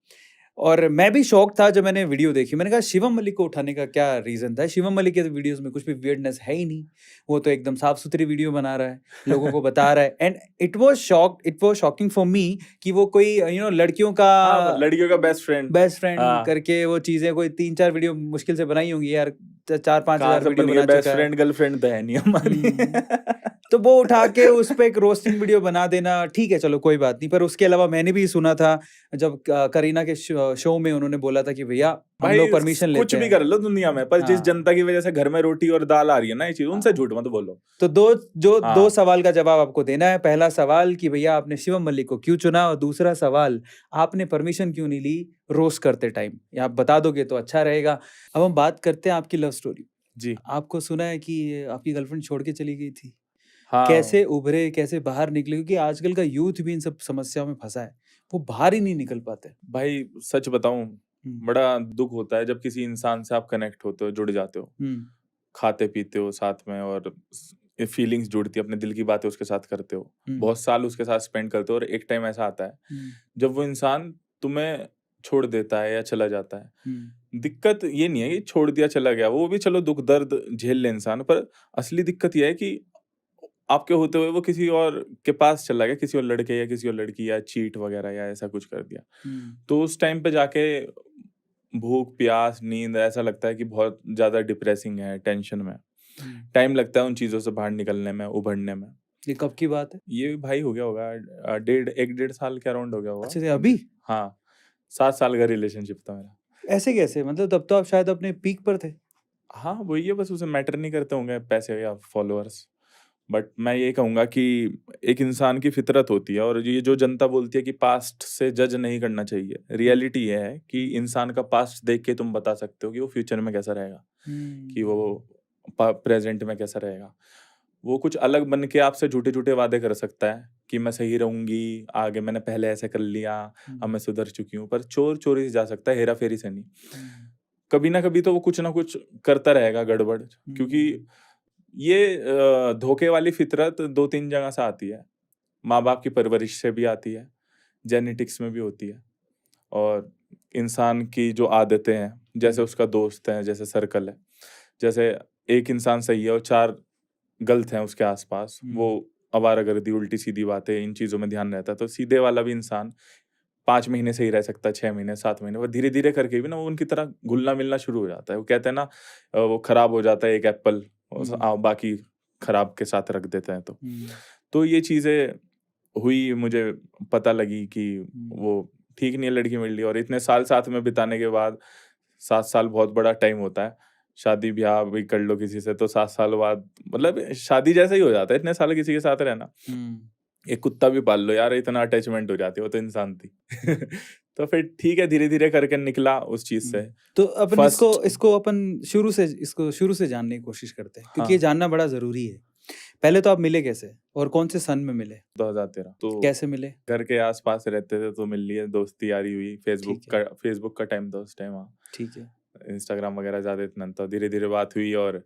और मैं भी शौक था जब मैंने वीडियो देखी, मैंने कहा शिवम मलिक को उठाने का क्या रीजन था? शिवम मलिक के वीडियोस में कुछ भी वियर्डनेस है ही नहीं, वो तो एकदम साफ सुथरी वीडियो बना रहा है, लोगों को बता रहा है। And it was shocking for me कि वो कोई लड़कियों का बेस्ट फ्रेंड करके वो चीजें कोई 3-4 वीडियो मुश्किल से बनाई होंगी यार, 4-5 हजार वीडियो बना चुका है। बेस्ट फ्रेंड गर्लफ्रेंड तो है नहीं हमारी। तो वो उठा के उस पे एक रोस्टिंग वीडियो बना देना, ठीक है चलो कोई बात नहीं। पर उसके अलावा मैंने भी सुना था जब करीना के शो में उन्होंने बोला था कि भैया हम लोग परमिशन लेते हैं, कुछ भी कर लो दुनिया में, पर जिस जनता की वजह से घर में रोटी और दाल आ रही है ना, ये चीज उनसे झूठ मत बोलो। तो दो सवाल का जवाब आपको देना है। पहला सवाल कि भैया आपने शिवम मलिक को क्यों चुना, और दूसरा सवाल आपने परमिशन क्यों नहीं ली रोस्ट करते टाइम, या आप बता दोगे तो अच्छा रहेगा। अब हम बात करते हैं आपकी लव स्टोरी जी। आपको सुना है कि आपकी गर्लफ्रेंड छोड़ के चली गई थी, कैसे उभरे, कैसे बाहर निकले? क्योंकि आजकल का यूथ भी इन सब समस्याओं में फंसा है, वो बाहर ही नहीं निकल पाते। भाई सच बताऊं, बड़ा दुख होता है जब किसी इंसान से आप कनेक्ट होते हो, जुड़ जाते हो, खाते पीते हो साथ में, और फीलिंग्स जुड़ती है, अपने दिल की बातें उसके साथ करते हो, बहुत साल उसके साथ स्पेंड करते हो, और एक टाइम ऐसा आता है जब वो इंसान तुम्हें छोड़ देता है या चला जाता है। दिक्कत ये नहीं है कि छोड़ दिया चला गया, वो भी चलो दुख दर्द झेल ले इंसान, पर असली दिक्कत यह है कि आपके होते हुए वो किसी और के पास चला गया, किसी और लड़के या किसी और लड़की, या चीट वगैरह या ऐसा कुछ कर दिया। तो उस टाइम पे जाके भूख प्यास नींद ऐसा लगता है कि बहुत ज्यादा डिप्रेसिंग है, टेंशन में टाइम लगता है उन चीजों से बाहर निकलने में, उभरने में। ये कब की बात है? ये भाई हो गया होगा 1.5 साल के अराउंड हो गया होगा। अच्छा अभी? हाँ, 7 साल का रिलेशनशिप था मेरा। ऐसे कैसे? मतलब तब तो आप शायद अपने पीक पर थे। हाँ वही है, बस उसे मैटर नहीं करते होंगे पैसे या फॉलोअर्स। बट मैं ये कहूंगा कि एक इंसान की फितरत होती है, और ये जो जनता बोलती है कि पास्ट से जज नहीं करना चाहिए, रियलिटी ये है कि इंसान का पास्ट देख के तुम बता सकते हो कि वो फ्यूचर में कैसा रहेगा, कि वो प्रेजेंट में कैसा रहेगा। वो कुछ अलग बन के आपसे झूठे-झूठे वादे कर सकता है कि मैं सही रहूँगी, आगे मैंने पहले ऐसे कर लिया, अब मैं सुधर चुकी हूँ। पर चोर चोरी से जा सकता है, हेरा-फेरी से नहीं। कभी ना कभी तो वो कुछ ना कुछ करता रहेगा गड़बड़, क्योंकि ये धोखे वाली फितरत 2-3 जगह से आती है। माँ-बाप की परवरिश से भी आती है, जेनेटिक्स में भी होती है, और इंसान की जो आदतें हैं, जैसे उसका दोस्त है, जैसे सर्कल है। जैसे एक इंसान सही है और 4 गलत हैं उसके आसपास, वो आवारागर्दी, उल्टी-सीधी बातें, इन चीज़ों में ध्यान रहता है, तो सीधे वाला भी इंसान 5 महीने सही रह सकता है, 6 महीने, 7 महीने, वो धीरे-धीरे करके भी ना वो उनकी तरह घुलना-मिलना शुरू हो जाता है। वो कहते हैं ना, वो खराब हो जाता है एक एप्पल, बाकी खराब के साथ रख देते हैं तो। तो ये चीज़ें हुई, मुझे पता लगी कि वो ठीक नहीं है लड़की मेरे लिए, और इतने साल साथ में बिताने के बाद, 7 साल बहुत बड़ा टाइम होता है। शादी-ब्याह भी कर लो किसी से तो 7 साल बाद मतलब शादी जैसा ही हो जाता है, इतने साल किसी के साथ रहना। एक कुत्ता भी पाल लो यार, इतना अटैचमेंट हो जाती है, वो तो इंसान थी। तो फिर ठीक है, धीरे-धीरे करके निकला उस चीज़ से। तो अपन फर्स्ट इसको अपन शुरू से जानने की कोशिश करते हैं, क्योंकि ये हाँ, जानना बड़ा ज़रूरी है। पहले तो आप मिले कैसे और कौन से सन में मिले? 2013 तो कैसे मिले? घर के आस-पास रहते थे तो मिल लिए, दोस्ती यारी हुई, ठीक है। फेसबुक का टाइम था उस टाइम, हाँ। ठीक है। इंस्टाग्राम वगैरह ज़्यादा इतना नहीं था, धीरे-धीरे बात हुई, और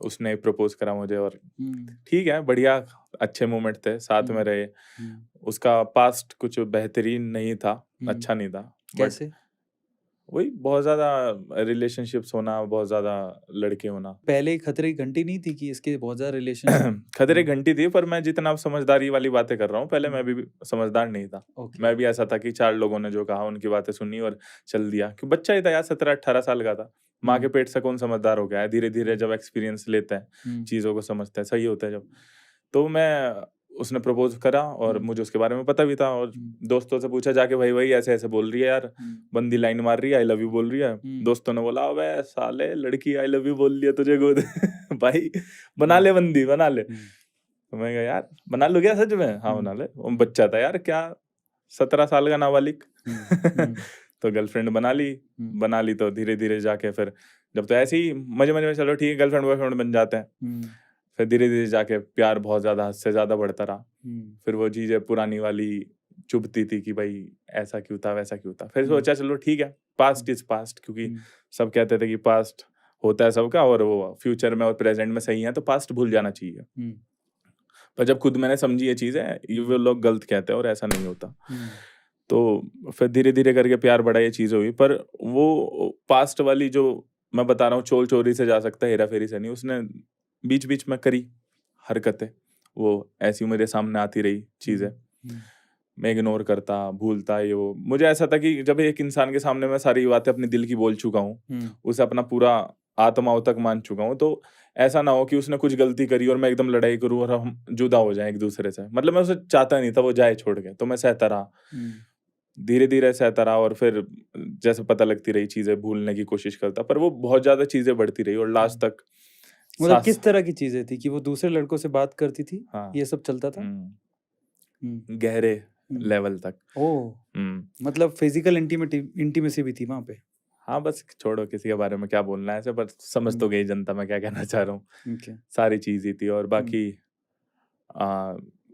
उसने प्रपोज़ करा मुझे, और ठीक है, बढ़िया, अच्छे मोमेंट थे, साथ में रहे। उसका पास्ट कुछ बेहतरीन नहीं था, अच्छा नहीं था, बट कैसे? वही बहुत ज़्यादा रिलेशनशिप्स होना, बहुत ज़्यादा लड़के होना। पहले ही खतरे की घंटी नहीं थी कि इसके बहुत ज़्यादा रिलेशन? खतरे की घंटी थी, पर मैं जितना अब समझदारी वाली बातें कर रहा हूँ, पहले मैं भी समझदार नहीं था। ओके। मैं भी ऐसा था कि 4 लोगों ने जो कहा उनकी बातें सुनी और चल दिया, कि बच्चा ही था यार, 17-18 साल का था। माँ के पेट से कौन समझदार हो गया है? धीरे-धीरे जब एक्सपीरियंस लेते हैं, चीज़ों को समझते हैं, सही होता है जब। तो उसने प्रपोज़ करा, और मुझे उसके बारे में पता भी था, और दोस्तों से पूछा जाके, भाई ऐसे-ऐसे बोल रही है यार, बंदी लाइन मार रही है, आई लव यू बोल रही है। दोस्तों ने बोला, अबे साले, लड़की आई लव यू बोल रही है तुझे गोद भाई बना ले बंदी, बना ले। तो मैं कहा यार बना लो क्या सच में? हाँ बना ले। वो बच्चा था यार, क्या 17 साल का नाबालिग। तो गर्लफ्रेंड बना ली तो धीरे-धीरे जाके फिर, जब तो ऐसे ही मजे-मजे में चलो ठीक है, गर्लफ्रेंड बॉयफ्रेंड बन जाते हैं। फिर धीरे-धीरे जाके प्यार बहुत ज़्यादा, हद से ज़्यादा बढ़ता रहा। फिर वो चीज़ें पुरानी वाली चुभती थी कि भाई ऐसा क्यों था, वैसा क्यों था। फिर सोचा चलो ठीक है, पास्ट इज़ पास्ट, क्योंकि सब कहते थे कि पास्ट होता है सबका, और वो फ्यूचर में और प्रेजेंट में सही है, तो पास्ट भूल जाना चाहिए। पर जब खुद मैंने समझी ये चीज़ें, ये वो लोग गलत कहते हैं और ऐसा नहीं होता। तो फिर धीरे-धीरे करके प्यार बढ़ा, ये चीज़ें हुई, पर वो पास्ट वाली जो मैं बता रहा हूँ, चोल चोरी से जा सकता है, हेरा-फेरी से नहीं। उसने बीच-बीच में करी हरकतें, वो ऐसी मेरे सामने आती रही चीज़ें, मैं इग्नोर करता, भूलता, ये वो। मुझे ऐसा था कि जब एक इंसान के सामने मैं सारी बातें अपने दिल की बोल चुका हूँ, उसे अपना पूरा आत्माओं तक मान चुका हूँ, तो ऐसा ना हो कि उसने कुछ गलती करी और मैं एकदम लड़ाई करूँ और हम जुदा हो जाएँ एक-दूसरे से। मतलब मैं उसे चाहता नहीं था वो जाए छोड़ के, तो मैं सहता रहा। धीरे-धीरे सहता रहा, और फिर जैसे पता लगती रही चीज़ें, भूलने की कोशिश करता, पर वो बहुत ज़्यादा चीज़ें बढ़ती रही, और लास्ट तक मतलब किस तरह की चीजें थी कि वो दूसरे लड़कों से बात करती थी? हाँ। ये सब चलता था? गहरे लेवल तक। ओह! मतलब फिजिकल इंटीमेसी भी थी वहाँ पे? हाँ, बस छोड़ो किसी के बारे में क्या बोलना है ऐसे, पर समझ तो गई जनता मैं क्या कहना चाह रहा हूँ। ओके। सारी चीज़ ही थी, और बाकी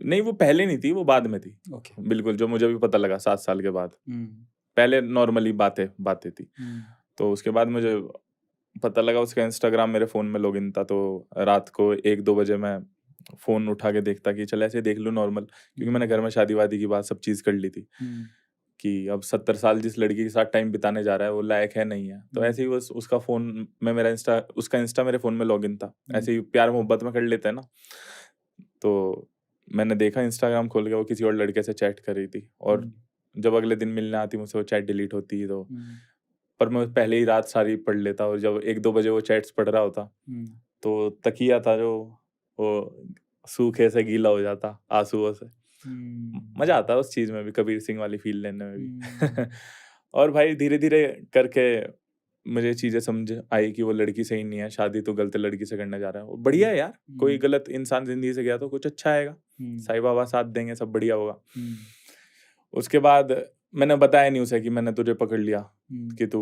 नहीं, वो पहले नहीं थी, वो बाद में थी। ओके। बिल्कुल, जो मुझे भी पता लगा 7 साल के बाद। पहले नॉर्मली बातें थी। तो उसके बाद मुझे पता लगा उसका इंस्टाग्राम मेरे फ़ोन में लॉगिन था, तो रात को 1-2 बजे मैं फ़ोन उठा के देखता कि चल ऐसे देख लूँ नॉर्मल, क्योंकि मैंने घर में शादी-वादी की बात सब चीज़ कर ली थी, कि अब 70 साल जिस लड़की के साथ टाइम बिताने जा रहा है, वो लायक है, नहीं है। तो ऐसे ही बस उसका फ़ोन में मेरा उसका इंस्टा मेरे फ़ोन में लॉगिन था। ऐसे ही प्यार-मोहब्बत में कर लेते हैं ना। तो मैंने देखा इंस्टाग्राम खोल के वो किसी और लड़के से चैट कर रही थी, और जब अगले दिन मिलने आती मुझसे, वो चैट डिलीट होती, तो पर मैं पहले ही रात सारी पढ़ लेता, और जब 1-2 बजे वो चैट्स पढ़ रहा होता, तो तकिया था जो, वो सूखे से गीला हो जाता आंसुओं से। मजा आता है उस चीज में भी, कबीर सिंह वाली फील लेने में भी। और भाई धीरे-धीरे करके मुझे चीजें समझ आई कि वो लड़की सही नहीं है, शादी तो गलत लड़की से करने जा रहा है। वो बढ़िया है यार, कोई गलत इंसान जिंदगी से गया तो कुछ अच्छा आएगा, साईं बाबा साथ देंगे, सब बढ़िया होगा। उसके बाद मैंने बताया नहीं उसे कि मैंने तुझे पकड़ लिया कि तू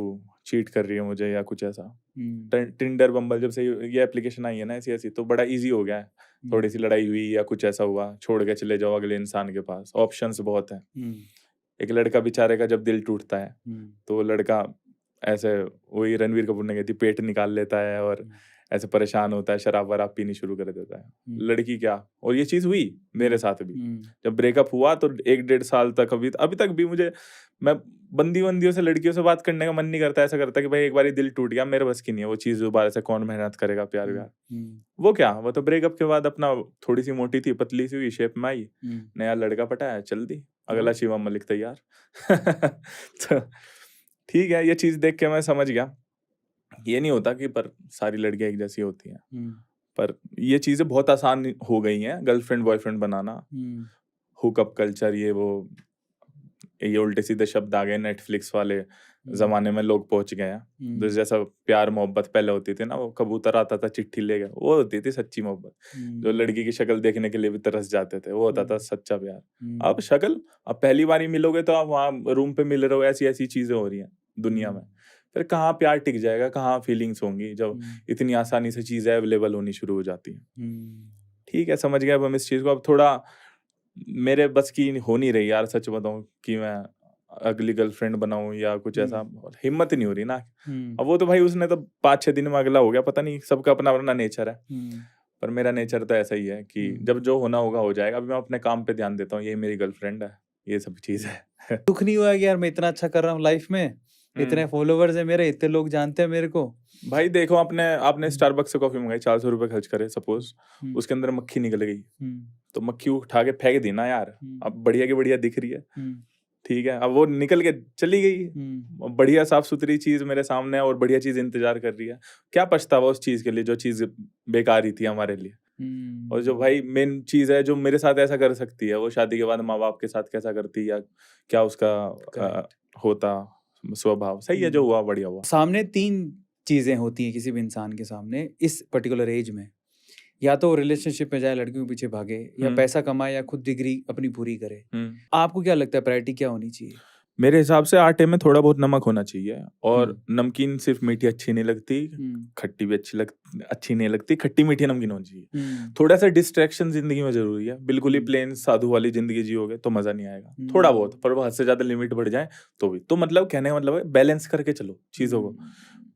चीट कर रही है मुझे या कुछ ऐसा। हम्म, टिंडर बम्बल जब से ये एप्लीकेशन आई है ना ऐसी ऐसी, तो बड़ा इजी हो गया है। थोड़ी सी लड़ाई हुई या कुछ ऐसा हुआ, छोड़ के चले जाओ अगले इंसान के पास, ऑप्शंस बहुत हैं। हम्म, एक लड़का बेचारे का जब दिल टूटता है हम्म, तो वो लड़का ऐसे, वही रणवीर कपूर ने कहती, पेट निकाल लेता है और ऐसे परेशान होता है, शराब वराब पीनी शुरू कर देता है। लड़की क्या, और ये चीज हुई मेरे साथ भी। जब ब्रेकअप हुआ तो 1-1.5 साल तक, अभी तक भी मुझे, मैं बंदियों से, लड़कियों से बात करने का मन नहीं करता। ऐसा करता कि भाई एक बार दिल टूट गया, मेरे बस की नहीं है वो चीज दोबारा से, कौन मेहनत करेगा प्यार व्यार। वो क्या, वो तो ब्रेकअप के बाद अपना थोड़ी सी मोटी थी, पतली सी हुई, शेप में आई, नया लड़का पटाया, चल दी, अगला शिवम मलिक तैयार। तो ठीक है, ये चीज देख के मैं समझ गया, ये नहीं होता कि पर सारी लड़कियां एक जैसी होती हैं, पर ये चीजें बहुत आसान हो गई हैं, गर्लफ्रेंड बॉयफ्रेंड बनाना, हुकअप कल्चर, ये उल्टे सीधे शब्द आ गए, नेटफ्लिक्स वाले जमाने में लोग पहुंच गए हैं। तो जैसा प्यार मोहब्बत पहले होती थी ना, वो कबूतर आता था चिट्ठी ले गया, वो होती थी सच्ची मोहब्बत। जो लड़की की शक्ल देखने के लिए भी तरस जाते थे, वो होता था सच्चा प्यार। अब शक्ल, अब पहली बार ही मिलोगे तो आप वहां रूम पे मिल रहे हो, ऐसी ऐसी चीजें हो रही हैं दुनिया में, फिर कहाँ प्यार टिक जाएगा, कहाँ फीलिंग्स होंगी जब इतनी आसानी से चीजें अवेलेबल होनी शुरू हो जाती हैं। ठीक है, समझ गया अब हम इस चीज को। अब थोड़ा मेरे बस की हो नहीं रही यार, सच बताऊं, कि मैं अगली गर्लफ्रेंड बनाऊं या कुछ ऐसा, हिम्मत ही नहीं हो रही ना। अब वो तो भाई उसने तो 5-6 दिन में अगला हो गया, पता नहीं, सबका अपना अपना नेचर है। पर मेरा नेचर तो ऐसा ही है कि जब जो होना होगा हो जाएगा। अभी मैं अपने काम पे ध्यान देता हूँ, यही मेरी गर्लफ्रेंड है, ये सब चीज है। दुख नहीं हुआ कि यार मैं इतना अच्छा कर रहा हूँ लाइफ में, इतने फॉलोवर्स है मेरे, इतने लोग जानते हैं मेरे को। भाई देखो, आपने स्टारबक्स से कॉफी मंगाई, 400 रुपए खर्च करे सपोज, उसके अंदर मक्खी निकल गई, तो मक्खी उठा के फेंक दी ना यार। अब बढ़िया की बढ़िया दिख रही है, ठीक है, अब वो निकल के चली गई, बढ़िया साफ सुथरी चीज मेरे सामने है और बढ़िया चीज इंतजार कर रही है। क्या पछतावा उस चीज के लिए जो चीज बेकार ही थी हमारे लिए। और जो भाई मेन चीज है जो मेरे साथ ऐसा कर सकती है, वो शादी के बाद माँ बाप के साथ कैसा करती, या क्या उसका होता स्वभाव। सही है, जो हुआ बढ़िया हुआ। सामने 3 चीजें होती हैं किसी भी इंसान के सामने इस पर्टिकुलर एज में, या तो रिलेशनशिप में जाए, लड़कियों के पीछे भागे, या पैसा कमाए, या खुद डिग्री अपनी पूरी करे। आपको क्या लगता है प्रायोरिटी क्या होनी चाहिए? मेरे हिसाब से आटे में थोड़ा बहुत नमक होना चाहिए, और नमकीन सिर्फ मीठी अच्छी नहीं लगती, खट्टी भी अच्छी नहीं लगती, खट्टी मीठी नमकीन होनी चाहिए। थोड़ा सा डिस्ट्रैक्शन जिंदगी में जरूरी है। बिल्कुल ही प्लेन साधु वाली जिंदगी जियोगे तो मजा नहीं आएगा। थोड़ा बहुत, पर वो हद से ज्यादा लिमिट बढ़ जाए तो भी, तो मतलब कहने का मतलब है बैलेंस करके चलो चीजों को।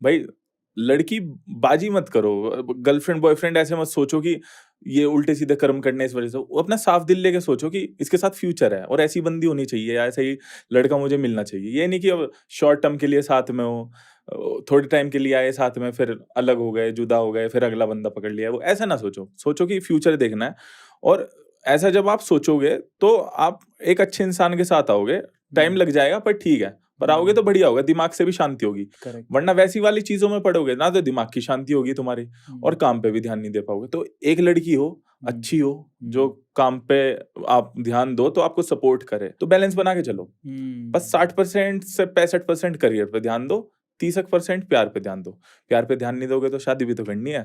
भाई लड़की बाजी मत करो, गर्लफ्रेंड बॉयफ्रेंड ऐसे मत सोचो कि ये उल्टे सीधे कर्म करने इस वजह से। वो अपना साफ दिल लेके सोचो कि इसके साथ फ्यूचर है, और ऐसी बंदी होनी चाहिए, ऐसा ही लड़का मुझे मिलना चाहिए। ये नहीं कि अब शॉर्ट टर्म के लिए साथ में हो, थोड़े टाइम के लिए आए साथ में, फिर अलग हो गए, जुदा हो गए, फिर अगला बंदा पकड़ लिया। वो ऐसा ना सोचो, सोचो कि फ्यूचर देखना है। और ऐसा जब आप सोचोगे तो आप एक अच्छे इंसान के साथ आओगे। टाइम लग जाएगा पर ठीक है, पर आओगे तो बढ़िया होगा, दिमाग से भी शांति होगी। वरना वैसी वाली चीजों में पड़ोगे ना, तो दिमाग की शांति होगी तुम्हारी, और काम पे भी ध्यान नहीं दे पाओगे। तो एक लड़की हो, अच्छी हो, जो काम पे आप ध्यान दो, तो आपको सपोर्ट करे, तो बैलेंस बना के चलो। बस 60% से 65% करियर पे ध्यान दो, 30% प्यार पे ध्यान दो। प्यार पे ध्यान नहीं दोगे तो शादी भी तो करनी है।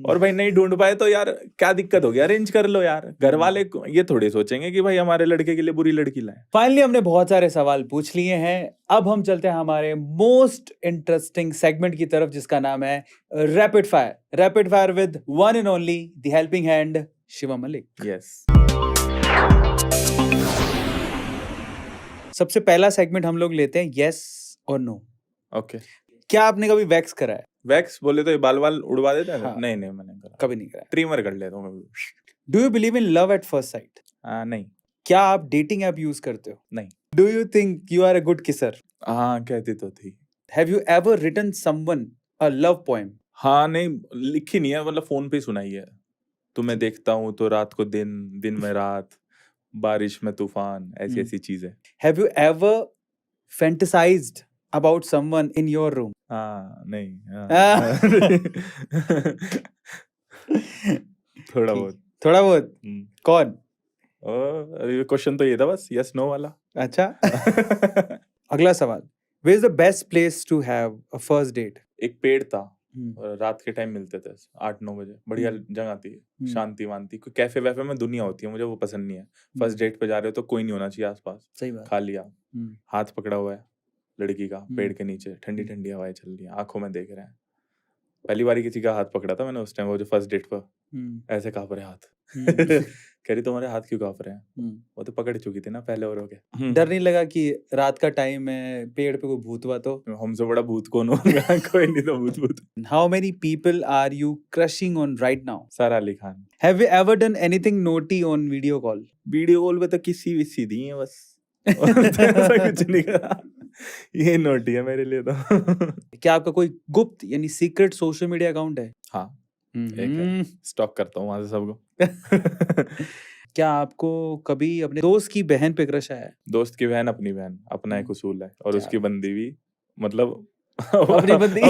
और भाई नहीं ढूंढ पाए तो यार क्या दिक्कत होगी, अरेंज कर लो यार। घर वाले ये थोड़े सोचेंगे कि भाई हमारे लड़के के लिए बुरी लड़की लाए। फाइनली हमने बहुत सारे सवाल पूछ लिए हैं, अब हम चलते हैं हमारे मोस्ट इंटरेस्टिंग सेगमेंट की तरफ, जिसका नाम है rapid fire. Rapid fire with one and only the helping hand Shivam Malik. Yes. सबसे पहला सेगमेंट हम लोग लेते हैं यस और नो। ओके। क्या आपने कभी वैक्स करा है? वैक्स बोले तो ये बाल उड़वा देते हैं? हाँ। नहीं मैंने करा, कभी नहीं करा। ट्रिमर कर लेता हूँ। Do you believe in love at first sight? नहीं। क्या आप डेटिंग ऐप यूज करते हो? नहीं। Do you think you are a good kisser? हाँ, कहती तो थी। Have you ever written someone a love poem? हाँ, नहीं लिखी नहीं है, मतलब फोन पे सुनाई है। तुम्हें देखता हूँ तो रात को दिन, दिन में रात, बारिश में तूफान, ऐसी ऐसी चीजें। Have you ever fantasized about someone in your room? हाँ, नहीं। थोड़ा बहुत। कौन? अभी क्वेश्चन तो ये था बस, यस नो वाला। अच्छा। अगला सवाल, where is the best place to have a first date? एक पेड़ था, रात के टाइम मिलते थे 8-9 बजे, बढ़िया जगह थी, शांति वांति, कोई कैफे वैफे में दुनिया होती है, मुझे वो पसंद नहीं है। फर्स्ट डेट पे जा रहे हो तो कोई नहीं होना चाहिए आसपास, सही बात। खा लिया, हाथ पकड़ा हुआ है, लड़की का, पेड़ के नीचे ठंडी ठंडी हवाएं चल रही है, आंखों में देख रहे हैं। पहली बारी किसी का हाथ पकड़ा था मैंने उस टाइम, वो जो फर्स्ट डेट पर, ऐसे कांप रहे हाथ। कह रही तुम्हारे हाथ क्यों कांप रहे हैं? वो तो पकड़ चुकी थी ना पहले औरों के। डर नहीं लगा कि रात का टाइम है, पेड़ पे कोई भूत हुआ तो? हमसे बड़ा भूत कौन होगा? कोई नहीं तो भूत। How many people are you crushing on right now? सारा Ali Khan. Have you ever done anything naughty on video call? Video call पे तो किसी विसी दी है बस। ऐसा कुछ नहीं करा, ये नोटी है मेरे लिए तो। क्या आपका कोई गुप्त यानी सीक्रेट सोशल मीडिया अकाउंट है? हाँ, एक है, स्टॉक करता हूँ वहां से सबको। क्या आपको कभी अपने दोस्त की बहन पे क्रश आया है? दोस्त की बहन अपनी बहन, अपना एक उसूल है, और क्या उसकी बंदी भी, मतलब अपनी बंदी?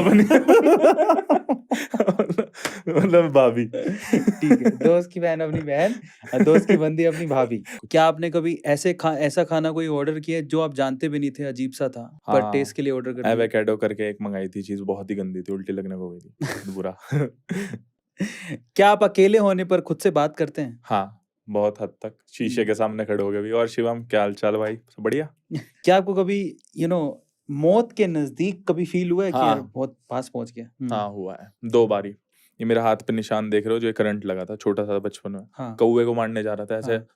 मतलब भाभी। ठीक है, दोस्त की बहन अपनी बहन और दोस्त की बंदी अपनी भाभी। क्या आपने कभी ऐसा खाना कोई ऑर्डर किया है जो आप जानते भी नहीं थे, अजीब सा था, पर हाँ, टेस्ट के लिए ऑर्डर कर दिया? एवोकाडो करके एक मंगाई थी चीज, बहुत ही गंदी थी, उल्टी लगने को गई थी, बहुत बुरा। क्या आप अकेले होने पर खुद से बात करते हैं? हाँ, बहुत हद तक, शीशे के सामने खड़े हो गए भी। और शिवम क्या हाल चाल भाई, सब बढ़िया? क्या आपको कभी मौत के नजदीक कभी फील हुआ है कि हाँ। यार बहुत पास पहुंच गया? हाँ, हुआ है 2 बारी। ये मेरे हाथ पे निशान देख रहे हो, जो करंट लगा था, छोटा सा बचपन में, हाँ। कौवे को मारने जा रहा था, ऐसे हाँ।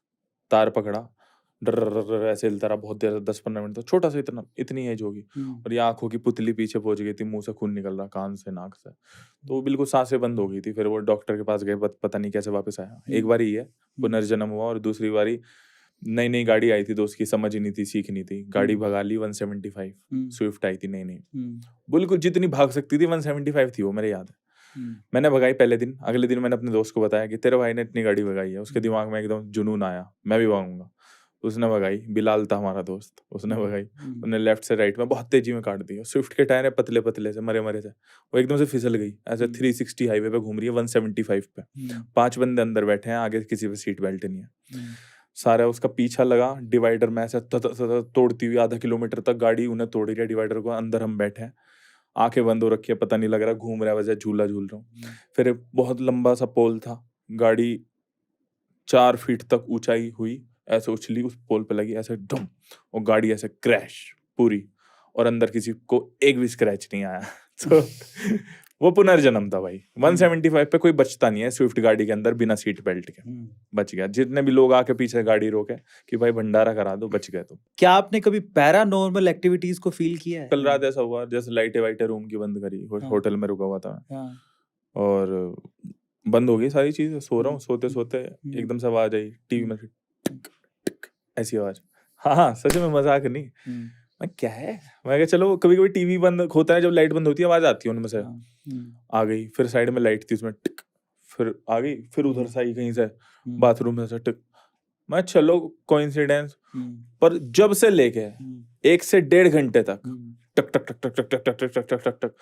तार पकड़ा, डर ऐसे हिलता रहा बहुत देर, 10-15 मिनट तक, छोटा सा, इतनी एज होगी, और ये आंखों की पुतली पीछे पहुंच गई थी, मुंह से खून निकल रहा, कान से, नाक से, तो बिल्कुल सांसें बंद हो गई थी। फिर वो डॉक्टर के पास गए, पता नहीं कैसे वापस आया। एक बारी ये पुनर्जन्म हुआ, और दूसरी बारी नई गाड़ी आई थी दोस्त की, समझ ही नहीं थी, सीख नहीं थी, गाड़ी भगा ली 175, स्विफ्ट आई थी नई, बिल्कुल जितनी भाग सकती थी 175 थी वो, मेरे याद है। मैंने भगाई पहले दिन, अगले दिन मैंने अपने दोस्त को बताया कि तेरे भाई ने इतनी गाड़ी भगाई है। उसके दिमाग में एकदम जुनून आया, मैं भी भगाऊंगा। उसने भगाई, बिलाल था हमारा दोस्त, उसने भगाई, उसने लेफ्ट से राइट में बहुत तेजी में काट दी। स्विफ्ट के टायर है पतले पतले से, मरे से, वो एकदम से फिसल गई, ऐसे 360 हाईवे पे घूम रही है 175 पे, 5 बंदे अंदर बैठे हैं, आगे किसी पे सीट बेल्ट नहीं है। सारा उसका पीछा लगा, डिवाइडर में ऐसे तोड़ती हुई आधा किलोमीटर तक गाड़ी उन्हें तोड़ रही है डिवाइडर को, अंदर हम बैठे हैं, आंखें बंद हो रखी है, पता नहीं लग रहा, घूम रहा है वैसे झूला झूल रहा हूँ। फिर बहुत लंबा सा पोल था, गाड़ी 4 फीट तक ऊंचाई हुई, ऐसे उछली, उस पोल पे लगी, ऐसे डम, और गाड़ी ऐसे क्रैश पूरी, और अंदर किसी को एक भी स्क्रैच नहीं आया। तो वो पुनर्जन्म था भाई। 175 पे कोई बचता नहीं है स्विफ्ट गाड़ी के अंदर बिना सीट बेल्ट के, बच गया। जितने भी लोग आके पीछे गाड़ी रोके कि भाई भंडारा करा दो, बच गए तुम। क्या आपने कभी पैरानॉर्मल एक्टिविटीज को फील किया है? कल रात ऐसा हुआ, जैसे लाइटें वाइटें रूम की बंद करी, होटल में रुका हुआ था, और बंद हो गई सारी चीजें, सो रहा हूँ, सोते सोते एकदम से आवाज आई टीवी में, ऐसी आवाज। हाँ, सच में, मजाक नहीं। मैं क्या है, मैं कहा चलो, कभी कभी टीवी बंद होता है, जब लाइट बंद होती है आवाज आती है उनमें से, आ गई। फिर साइड में लाइट थी, उसमें टिक, फिर आ गई, फिर उधर से आई कहीं से, बाथरूम में से टिक। मैं चलो कोइंसिडेंस, पर जब से लेके 1 से 1.5 घंटे तक टक टक टक टक टक टक टक टक टक टक टक,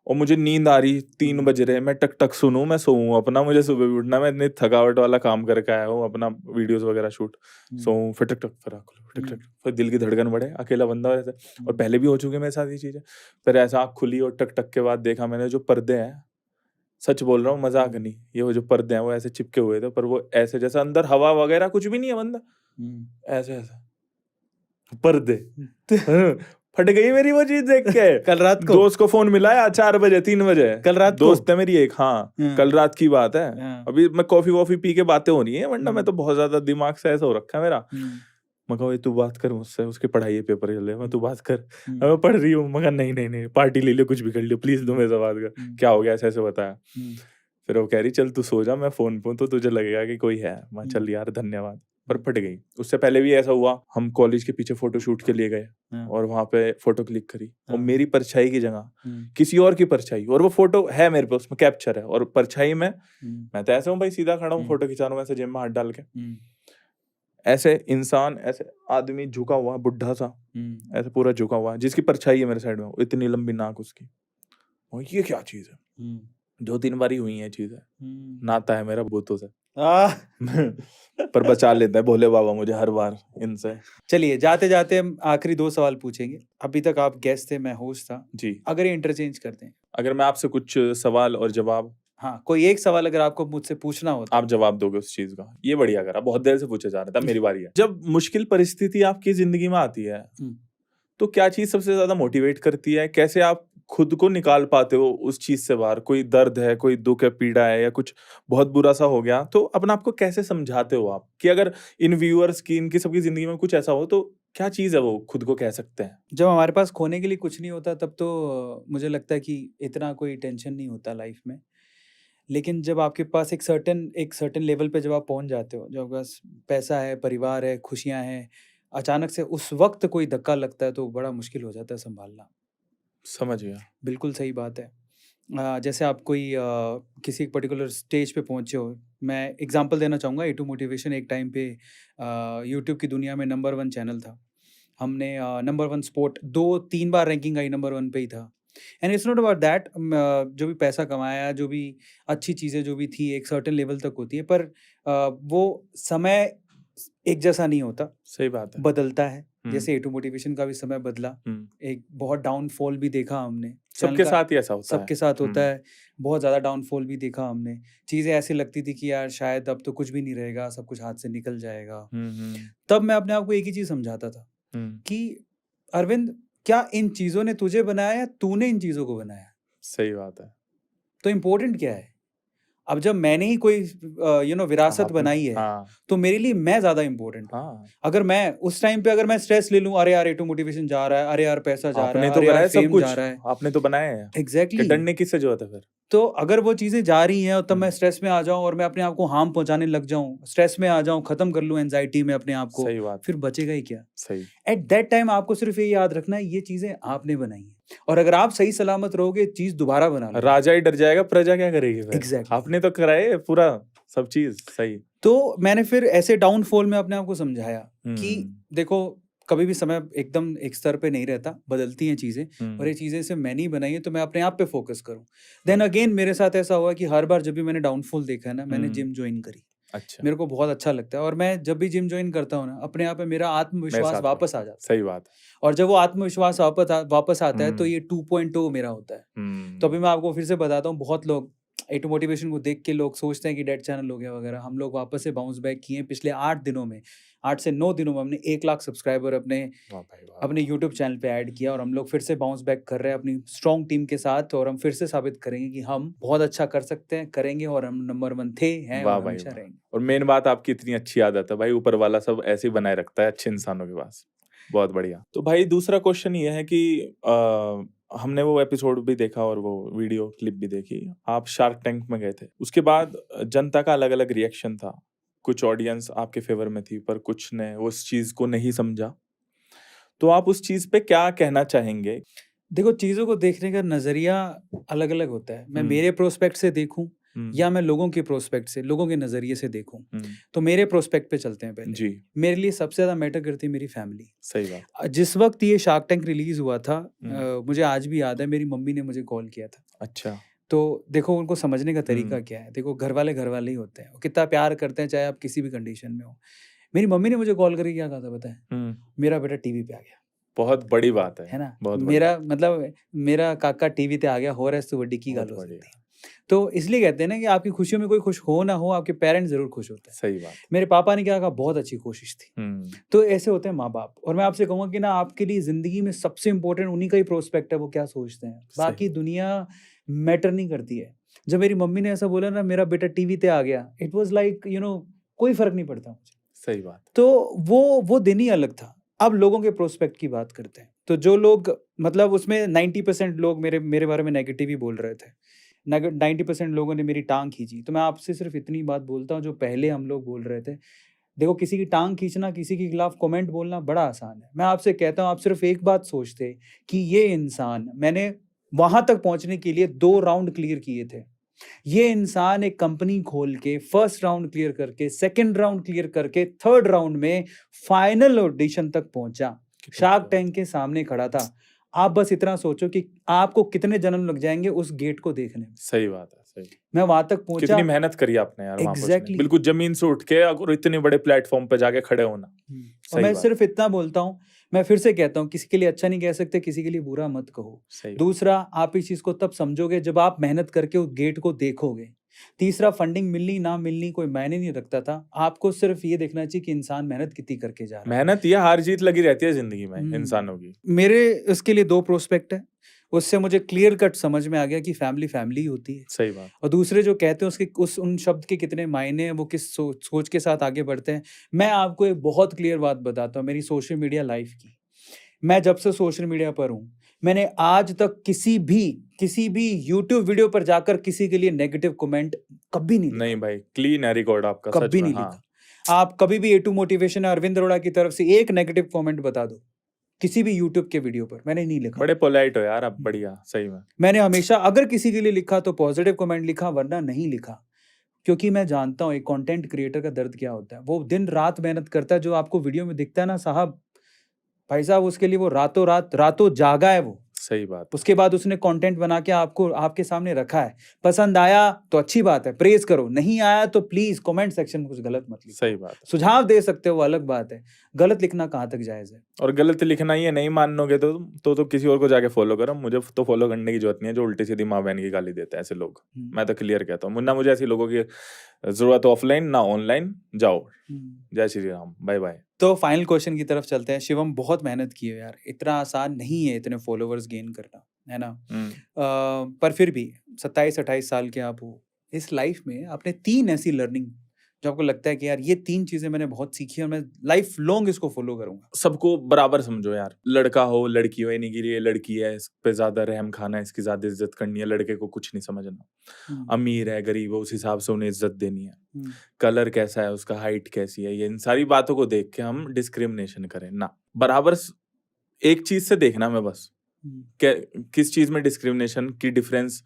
और मुझे नींद आ रही, 3 बज रहे, मैं टक टक सुनूं, मैं सोऊं अपना, मुझे सुबह भी उठना, मैं इतनी थकावट वाला काम करके आया हूँ, अपना वीडियोस वगैरह शूट, सोऊं, फिर टक टक, फिर आँख खुली, टक टक, फिर दिल की धड़कन बढ़े, अकेला बंदा ऐसे, और पहले भी हो चुकी मेरे साथ ये चीजें। फिर ऐसा आँख खुली और टक टक के बाद देखा मैंने, जो पर्दे हैं, सच बोल रहा हूँ, मजाक नहीं, ये वो जो पर्दे हैं वो ऐसे चिपके हुए थे, पर वो ऐसे जैसे अंदर हवा वगैरह कुछ भी नहीं है, बंदा ऐसे ऐसे पर्दे। फट गई मेरी वो चीज देख के। कल रात को दोस्त को फोन मिलाया 4 बजे 3 बजे, कल रात दोस्त है मेरी एक, हाँ, कल रात की बात है। अभी मैं कॉफी वॉफी पी के बातें हो रही है, वरना मैं तो बहुत ज्यादा दिमाग से ऐसा हो रखा है मेरा। मैं कहा तू बात कर मुझसे, उसके पढ़ाई है, पेपर चल रहे, मैं तू बात कर, मैं पढ़ रही हूँ। मैं नहीं, पार्टी ले लियो, कुछ भी कर लियो, प्लीज तू मेरे से बात कर, क्या हो गया, ऐसे ऐसे बताया। फिर वो कह रही चल तू सो जा, मैं फोन पे तो तुझे लगेगा कि कोई है। मैं चल यार धन्यवाद, पर फट गई। उससे पहले भी ऐसा हुआ, हम कॉलेज के पीछे फोटो शूट के लिए गए, और वहां पे फोटो क्लिक करी, और मेरी परछाई की जगह किसी और की परछाई, और वो फोटो है मेरे पे, उसमें कैप्चर है, और परछाई में मैं तो ऐसे हूँ भाई, सीधा खड़ा हूँ, फोटो खिंचा रहा हूँ ऐसे जेब में हाथ डाल के, ऐसे इंसान, ऐसे आदमी झुका हुआ, बुढ़ा सा, ऐसे पूरा झुका हुआ, जिसकी परछाई है मेरे साइड में, इतनी लंबी नाक उसकी। और ये क्या चीज है? 2-3 बारी हुई है चीजें, नाता है मेरा भूतों से। पर बचा लेता है भोले बाबा मुझे हर बार इनसे। चलिए, जाते जाते हम आखिरी 2 सवाल पूछेंगे। अभी तक आप गेस्ट थे, मैं होस्ट था जी। अगर ये इंटरचेंज करते हैं, अगर मैं आपसे कुछ सवाल और जवाब, हाँ, कोई एक सवाल अगर आपको मुझसे पूछना हो, आप जवाब दोगे उस चीज का। ये बढ़िया करा, बहुत देर से पूछे जा रहा था, मेरी बारी है। जब मुश्किल परिस्थिति आपकी जिंदगी में आती है, तो क्या चीज सबसे ज्यादा मोटिवेट करती है? कैसे आप खुद को निकाल पाते हो उस चीज से बाहर? कोई दर्द है, कोई दुख है, पीड़ा है, या कुछ बहुत बुरा सा हो गया, तो अपने आप को कैसे समझाते हो आप कि अगर इन व्यूअर्स की, इनकी सबकी जिंदगी में कुछ ऐसा हो, तो क्या चीज है वो खुद को कह सकते हैं? जब हमारे पास खोने के लिए कुछ नहीं होता तब तो मुझे लगता है कि इतना कोई टेंशन नहीं होता लाइफ में। लेकिन जब आपके पास एक सर्टेन लेवल पे जब आप पहुंच जाते हो, जब आपके पास पैसा है, परिवार है, खुशियां हैं, अचानक से उस वक्त कोई धक्का लगता है तो बड़ा मुश्किल हो जाता है संभालना। समझ गया। बिल्कुल सही बात है। जैसे आप कोई किसी एक पर्टिकुलर स्टेज पे पहुंचे हो, मैं एग्जांपल देना चाहूँगा। ए टू मोटिवेशन एक टाइम पे यूट्यूब की दुनिया में नंबर वन चैनल था। हमने नंबर वन स्पोर्ट 2-3 बार रैंकिंग आई, नंबर वन पे ही था। And it's not about that, जो भी पैसा कमाया, जो भी अच्छी चीज़ें जो भी थी एक सर्टेन लेवल तक होती है, पर वो समय एक जैसा नहीं होता, सही बात है। बदलता है। हम्म, जैसे ए टू मोटिवेशन का भी समय बदला, एक बहुत डाउनफॉल भी देखा हमने चैनल सबके का, साथ ही ऐसा होता है। सबके साथ होता है। बहुत ज़्यादा डाउनफॉल भी देखा हमने। चीज़ें ऐसी लगती थी कि यार शायद अब तो कुछ भी नहीं रहेगा, सब कुछ हाथ से निकल जाएगा। तब मैं अपने आप को एक ही चीज़ समझाता था कि अरविंद, क्या इन चीज़ों ने तुझे बनाया या तूने इन चीज़ों को बनाया? सही बात है। तो इम्पोर्टेंट क्या है? अब जब मैंने ही कोई विरासत आपने- बनाई है, हाँ तो मेरे लिए मैं ज़्यादा इम्पोर्टेंट हूँ। हाँ, अगर मैं उस टाइम पे अगर मैं स्ट्रेस ले लूँ, अरे यार ए टू मोटिवेशन जा रहा है, अरे यार पैसा जा रहा आपने है, तो अरे करा यार है सब फेम कुछ, जा रहा है, आपने तो बनाया है, कि एग्जैक्टली। डरने की से जरूरत है फिर। तो अगर वो चीज़ें जा रही हैं और तब मैं हम्म, स्ट्रेस में आ जाऊँ और मैं अपने आप को हार्म पहुंचाने लग जाऊँ, स्ट्रेस में आ जाऊँ, खत्म कर लूँ एंजाइटी में अपने आप को, सही बात, फिर बचेगा ही क्या? सही। एट दैट टाइम आपको सिर्फ ये याद रखना है, ये चीज़ें आपने बनाई हैं, और अगर आप सही सलामत रहोगे, चीज़ दोबारा बना लो। राजा ही डर जाएगा, प्रजा क्या करेगी फिर? एग्जैक्टली। आपने तो कराए पूरा सब चीज, सही। तो मैंने फिर ऐसे डाउनफॉल में अपने आप को समझाया कि हम्म, देखो, कभी भी समय एकदम एक स्तर पे नहीं रहता, बदलती हैं चीज़ें, और ये चीज़ें से मैं नहीं बनाई है, तो मैं अपने आप पे फोकस करूं। देन अगेन मेरे साथ ऐसा हुआ कि हर बार जब भी मैंने डाउनफॉल देखा है ना, मैंने जिम ज्वाइन करी। अच्छा, मेरे को बहुत अच्छा लगता है, और मैं जब भी जिम ज्वाइन करता हूँ ना, अपने आप में मेरा मेरे आत्मविश्वास साथ वापस आ जाता है। सही बात है। और जब वो आत्मविश्वास वापस आता है, तो हम्म, ये 2.0 मेरा होता है। तो अभी मैं आपको फिर से बताता हूँ, बहुत लोग ए टू मोटिवेशन को देख के लोग सोचते हैं कि डेड चैनल हो गया वगैरह। हम लोग वापस से बाउंस बैक किए पिछले 8 दिनों में, 8 से 9 दिनों में हमने 1 लाख सब्सक्राइबर अपने वाह भाई वाह। अपने यूट्यूब चैनल पे ऐड किया, और हम लोग फिर से बाउंस बैक कर रहे हैं अपनी स्ट्रॉन्ग टीम के साथ, और हम फिर से साबित करेंगे कि हम बहुत अच्छा कर सकते हैं, करेंगे, और हम नंबर 1 थे, हैं वाह और भाई हमेशा वाह। रहेंगे। और मेन बात, आपकी इतनी अच्छी आदत है भाई, ऊपर वाला सब ऐसे ही बनाए रखता है अच्छे इंसानों के पास। बहुत बढ़िया। तो भाई दूसरा क्वेश्चन ये है कि हमने वो एपिसोड भी देखा और वो वीडियो क्लिप भी देखी, आप शार्क टैंक में गए थे, उसके बाद जनता का अलग अलग रिएक्शन था। कुछ ऑडियंस आपके फेवर में थी, पर कुछ ने उस चीज को नहीं समझा। तो आप उस चीज पे क्या कहना चाहेंगे? देखो, चीज़ों को देखने का नज़रिया अलग अलग होता है। मैं मेरे प्रोस्पेक्ट से देखूं या मैं लोगों के प्रोस्पेक्ट से, लोगों के नज़रिए से देखूं। तो मेरे प्रोस्पेक्ट पे चलते हैं पहले। जी, मेरे लिए सबसे ज़्यादा मैटर करती है मेरी फैमिली। सही बात। जिस वक्त ये शार्क टैंक रिलीज हुआ था, मुझे आज भी याद है, मेरी मम्मी ने मुझे कॉल किया था। अच्छा, तो देखो, उनको समझने का तरीका क्या है। देखो, घर वाले ही होते हैं, वो कितना प्यार करते हैं, चाहे आप किसी भी कंडीशन में हो। मेरी मम्मी ने मुझे कॉल करके क्या कहा था पता है? मेरा बेटा टीवी पे आ गया। बहुत बड़ी बात है ना? बहुत बड़ी। मेरा मतलब, मेरा काका टीवी पे आ गया, हो रहा है तो बड़ी की बहुत गाल हो बढ़िया। सकती है। तो इसलिए कहते हैं ना कि आपकी खुशियों में कोई खुश हो ना हो, आपके पेरेंट्स जरूर खुश होते हैं। सही बात। मेरे पापा ने क्या कहा, बहुत अच्छी कोशिश थी। तो ऐसे होते हैं माँ बाप। और मैं आपसे कहूंगा कि ना, आपके लिए जिंदगी में सबसे इंपॉर्टेंट उन्हीं का ही प्रोस्पेक्ट है, वो क्या सोचते हैं। बाकी दुनिया मैटर नहीं करती है। जब मेरी मम्मी ने ऐसा बोला ना, मेरा बेटा टीवी पे आ गया, इट वाज लाइक कोई फर्क नहीं पड़ता मुझे। सही बात। तो वो दिन ही अलग था। अब लोगों के प्रोस्पेक्ट की बात करते हैं। तो जो लोग, मतलब उसमें 90% लोग मेरे बारे में नेगेटिव ही बोल रहे थे। 90% लोगों ने मेरी टांग खींची। तो मैं आपसे सिर्फ इतनी बात बोलता हूँ, जो पहले हम लोग बोल रहे थे, देखो, किसी की टांग खींचना, किसी के खिलाफ कमेंट बोलना बड़ा आसान है। मैं आपसे कहता हूँ, आप सिर्फ एक बात सोचते कि ये इंसान, मैंने वहां तक पहुंचने के लिए 2 राउंड क्लियर किए थे। ये इंसान एक कंपनी खोल के फर्स्ट राउंड क्लियर करके, सेकंड राउंड क्लियर करके, थर्ड राउंड में फाइनल ऑडिशन तक पहुंचा, शार्क टैंक के सामने खड़ा था। आप बस इतना सोचो कि आपको कितने जन्म लग जाएंगे उस गेट को देखने में। सही बात है, सही। मैं वहां तक पहुंचा। कितनी मेहनत करी आपने यार वहां पहुंचने। Exactly. बिल्कुल जमीन से उठ के और इतने बड़े प्लेटफॉर्म पे जाके खड़े होना। और मैं सिर्फ इतना बोलता हूँ, मैं फिर से कहता हूँ, किसी के लिए अच्छा नहीं कह सकते, किसी के लिए बुरा मत कहो। दूसरा, आप इस चीज को तब समझोगे जब आप मेहनत करके उस गेट को देखोगे। तीसरा, फंडिंग मिलनी ना मिलनी कोई मायने नहीं रखता था। आपको सिर्फ ये देखना चाहिए कि इंसान मेहनत कितनी करके जा रहा है। मेहनत या हार जीत लगी रहती है जिंदगी में हम्म। इंसानों की। मेरे इसके लिए 2 प्रोस्पेक्ट है। उससे मुझे क्लियर कट समझ में आ गया कि फैमिली फैमिली होती है। सही बात। और दूसरे जो कहते हैं उसके उन शब्द के कितने मायने हैं, वो किस सोच के साथ आगे बढ़ते हैं। मैं आपको एक बहुत क्लियर बात बताता हूँ मेरी सोशल मीडिया लाइफ की। मैं जब से सोशल मीडिया पर हूँ, मैंने आज तक किसी भी यूट्यूब वीडियो पर जाकर किसी के लिए नेगेटिव कमेंट कभी नहीं लिखा। नहीं भाई, क्लीन है रिकॉर्ड आपका, सच कभी में। नहीं हाँ। लिखा। आप कभी भी A2 मोटिवेशन अरविंद अरोड़ा की तरफ से एक नेगेटिव कमेंट बता दो किसी भी यूट्यूब के वीडियो पर, मैंने नहीं लिखा। बड़े पोलाइट हो यार आप, बढ़िया, सही में। मैंने हमेशा अगर किसी के लिए लिखा तो पॉजिटिव कमेंट लिखा, वरना नहीं लिखा। क्योंकि मैं जानता हूँ एक कंटेंट क्रिएटर का दर्द क्या होता है। वो दिन रात मेहनत करता है। जो आपको वीडियो में दिखता है ना साहब, भाई साहब, उसके लिए वो रातों जागा है वो। सही बात। उसके बाद उसने कंटेंट बना के आपको आपके सामने रखा है। पसंद आया तो अच्छी बात है, प्रेज करो। नहीं आया तो प्लीज कमेंट सेक्शन में कुछ गलत मत लिखो। सही बात है। सुझाव दे सकते हो, वो अलग बात है। गलत लिखना कहाँ तक जायज है? और गलत लिखना ही है, नहीं मानोगे तो किसी और को जाके फॉलो करो। मुझे तो फॉलो करने की जरूरत नहीं है जो उल्टी सीधी माँ बहन की गाली देते हैं ऐसे लोग। मैं तो क्लियर कहता हूँ, मुझे ऐसे लोगों की जरूरत ऑफलाइन ना ऑनलाइन। जाओ, जय श्री राम, बाय बाय। तो फाइनल क्वेश्चन की तरफ चलते हैं। शिवम, बहुत मेहनत की है यार, इतना आसान नहीं है इतने फॉलोअर्स गेन करना, है ना? पर फिर भी 27-28 साल के आप हो। इस लाइफ में आपने 3 ऐसी लर्निंग जो आपको लगता है कि यार ये 3 चीजें मैंने बहुत सीखी और मैं लाइफ लॉन्ग इसको फॉलो करूंगा। सबको बराबर समझो यार, लड़का हो लड़की हो, इन्हीं के लिए लड़की है, इस पे ज्यादा रहम खाना है, इसकी ज्यादा इज्जत करनी है। लड़के को कुछ नहीं समझना। अमीर है गरीब है, उस हिसाब से उन्हें इज्जत देनी है। कलर कैसा है उसका, हाइट कैसी है, ये इन सारी बातों को देख के हम डिस्क्रिमिनेशन करें ना। बराबर एक चीज से देखना मैं बस, किस चीज में डिस्क्रिमिनेशन की डिफरेंस,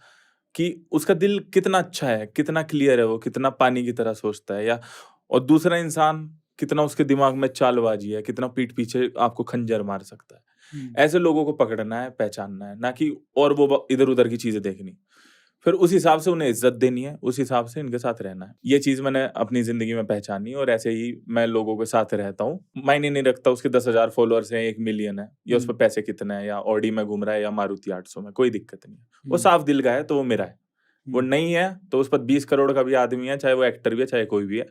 कि उसका दिल कितना अच्छा है, कितना क्लियर है, वो कितना पानी की तरह सोचता है, या और दूसरा इंसान कितना उसके दिमाग में चालबाजी है, कितना पीठ पीछे आपको खंजर मार सकता है। ऐसे लोगों को पकड़ना है, पहचानना है, ना कि और वो इधर उधर की चीजें देखनी। फिर उस हिसाब से उन्हें इज्जत देनी है, उस हिसाब से इनके साथ रहना है। ये चीज मैंने अपनी जिंदगी में पहचानी और ऐसे ही मैं लोगों के साथ रहता हूँ। मायने नहीं रखता उसके 10,000 फॉलोअर्स हैं, 1 मिलियन है, या उस पर पैसे कितने हैं, या ऑडी में घूम रहा है या मारुति 800 में, कोई दिक्कत नहीं है। वो साफ दिल का है तो वो मेरा है। वो नहीं है तो उस पर 20 करोड़ का भी आदमी है, चाहे वो एक्टर भी है चाहे कोई भी है,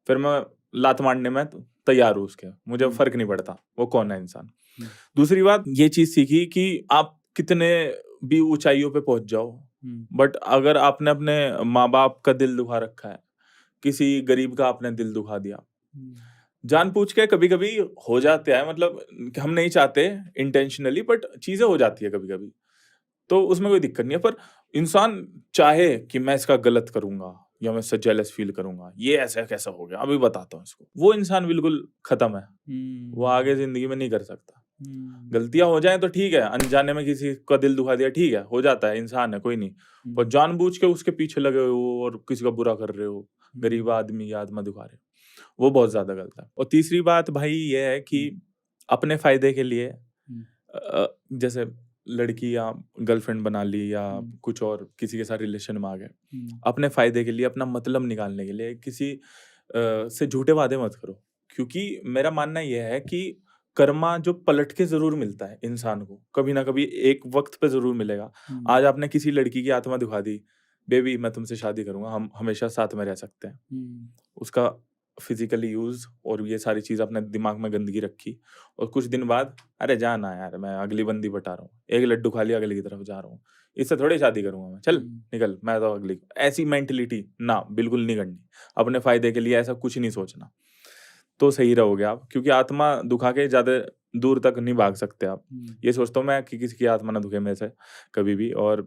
फिर मैं लात मारने में तैयार हूँ उसके। मुझे फर्क नहीं पड़ता वो कौन है इंसान। दूसरी बात ये चीज सीखी कि आप कितने भी ऊंचाइयों पे पहुंच जाओ, बट अगर आपने अपने माँ बाप का दिल दुखा रखा है, किसी गरीब का आपने दिल दुखा दिया जानबूझ के, कभी कभी हो जाते हैं, मतलब हम नहीं चाहते इंटेंशनली, बट चीजें हो जाती है कभी कभी, तो उसमें कोई दिक्कत नहीं है। पर इंसान चाहे कि मैं इसका गलत करूंगा या मैं इससे जेलस फील करूंगा, ये ऐसा कैसा हो गया, अभी बताता हूँ इसको, वो इंसान बिल्कुल खत्म है। वो आगे जिंदगी में नहीं कर सकता। गलतियां हो जाएं तो ठीक है, अनजाने में किसी का दिल दुखा दिया, ठीक है, हो जाता है, इंसान है, कोई नहीं। पर जानबूझ के उसके पीछे लगे हो और किसी का बुरा कर रहे हो, गरीब आदमी या आत्मा दुखा रहे हो, वो बहुत ज्यादा गलत है। और तीसरी बात भाई ये है कि अपने फायदे के लिए, जैसे लड़की या गर्लफ्रेंड बना ली या कुछ और किसी के साथ रिलेशन में आ गए, अपने फायदे के लिए, अपना मतलब निकालने के लिए किसी से झूठे वादे मत करो। क्योंकि मेरा मानना यह है कि कर्मा जो पलट के जरूर मिलता है इंसान को, कभी ना कभी एक वक्त पे जरूर मिलेगा। आज आपने किसी लड़की की आत्मा दुखा दी, बेबी मैं तुमसे शादी करूंगा, हम हमेशा साथ में रह सकते हैं, उसका फिजिकली यूज और ये सारी चीज अपने दिमाग में गंदगी रखी, और कुछ दिन बाद अरे जाना यार मैं अगली बंदी बटा रहा हूँ, एक लड्डू खा लिया अगली की तरफ जा रहा हूँ, इससे थोड़ी शादी करूंगा मैं, चल निकल मैं तो अगली। ऐसी मेंटेलिटी ना बिल्कुल नहीं करनी। अपने फायदे के लिए ऐसा कुछ नहीं सोचना, तो सही रहोगे आप। क्योंकि आत्मा दुखा के ज्यादा दूर तक नहीं भाग सकते आप। ये सोचता हूँ मैं कि किसी की आत्मा ना दुखे मेरे से कभी भी, और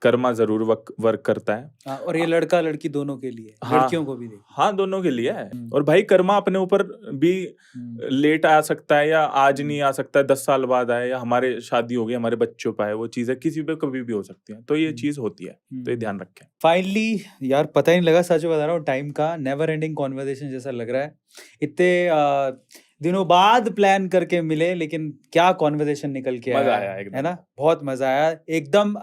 कर्मा जरूर वर्क करता है। और ये लड़का लड़की दोनों के लिए, लड़कियों को भी दे। हाँ दोनों के लिए है। और भाई कर्मा अपने ऊपर भी लेट आ सकता है, या आज नहीं आ सकता है, 10 साल बाद आए, या हमारे शादी हो गई हमारे बच्चों पे आए, वो चीजें किसी पे कभी भी हो सकती है। तो ये चीज होती है, तो ये ध्यान रखें। फाइनली यार पता ही नहीं लगा, सच बता रहा हूँ, टाइम का नेवर एंडिंग कॉन्वर्सेशन जैसा लग रहा है। इतने दिनों बाद प्लान करके मिले, लेकिन क्या कॉन्वर्सेशन निकल के मजा आया आया एकदम। है ना, बहुत मजा आया एकदम।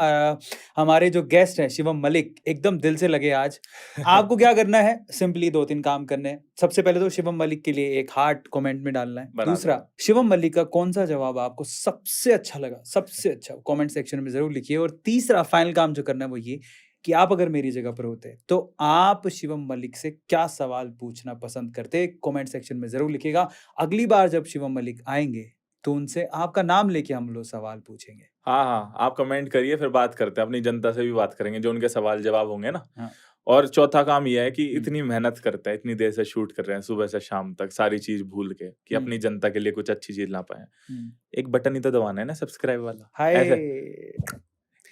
हमारे जो गेस्ट हैं शिवम मलिक, एकदम दिल से लगे आज। आपको क्या करना है, सिंपली 2-3 काम करने हैं। सबसे पहले तो शिवम मलिक के लिए एक हार्ट कमेंट में डालना है। दूसरा, शिवम मलिक का कौन सा जवाब आपको सबसे अच्छा लगा, सबसे अच्छा कमेंट सेक्शन में जरूर लिखिए। और तीसरा फाइनल काम जो करना है वो ये कि आप अगर मेरी जगह पर होते तो आप शिवम मलिक से क्या सवाल पूछना पसंद करते? कमेंट सेक्शन में ज़रूर लिखिएगा। अगली बार जब शिवम मलिक आएँगे तो उनसे आपका नाम लेके हम लोग सवाल पूछेंगे। हाँ, आप कमेंट करिए, फिर बात करते हैं, अपनी जनता से भी बात करेंगे, जो उनके सवाल-जवाब होंगे ना। हाँ। और चौथा काम ये है कि हुँ। इतनी मेहनत करते हैं, इतनी देर से शूट कर रहे हैं, सुबह से शाम तक, सारी चीज़ भूल के, कि अपनी जनता के लिए कुछ अच्छी चीज़ ला पाएँ। हुँ। एक बटन ही तो दबाना है ना सब्सक्राइब वाला। ऐसे हाय!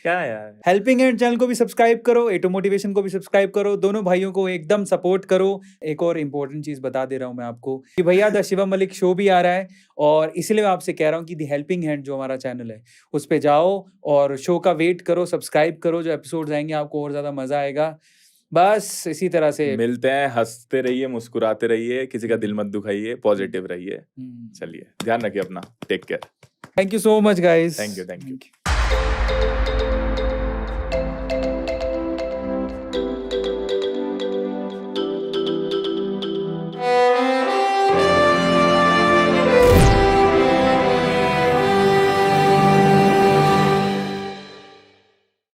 क्या यार? हेल्पिंग हैंड चैनल को भी सब्सक्राइब करो, एटो मोटिवेशन को भी सब्सक्राइब करो, दोनों भाइयों को एकदम सपोर्ट करो। एक और इम्पोर्टेंट चीज़ बता दे रहा हूँ मैं आपको कि भैया द शिवम मलिक शो भी आ रहा है और इसलिए मैं आपसे कह रहा हूँ कि द हेल्पिंग हैंड जो हमारा चैनल है, उस पे जाओ और शो का वेट करो, सब्सक्राइब करो, जो एपिसोड्स आएँगे आपको और ज़्यादा मज़ा आएगा। बस इसी तरह से मिलते हैं, हँसते रहिए, मुस्कुराते रहिए, किसी का दिल मत दुखाइए, पॉजिटिव रहिए। हुँ। चलिए, ध्यान रखिए अपना। Take care. Thank you so much guys. Thank you, thank you.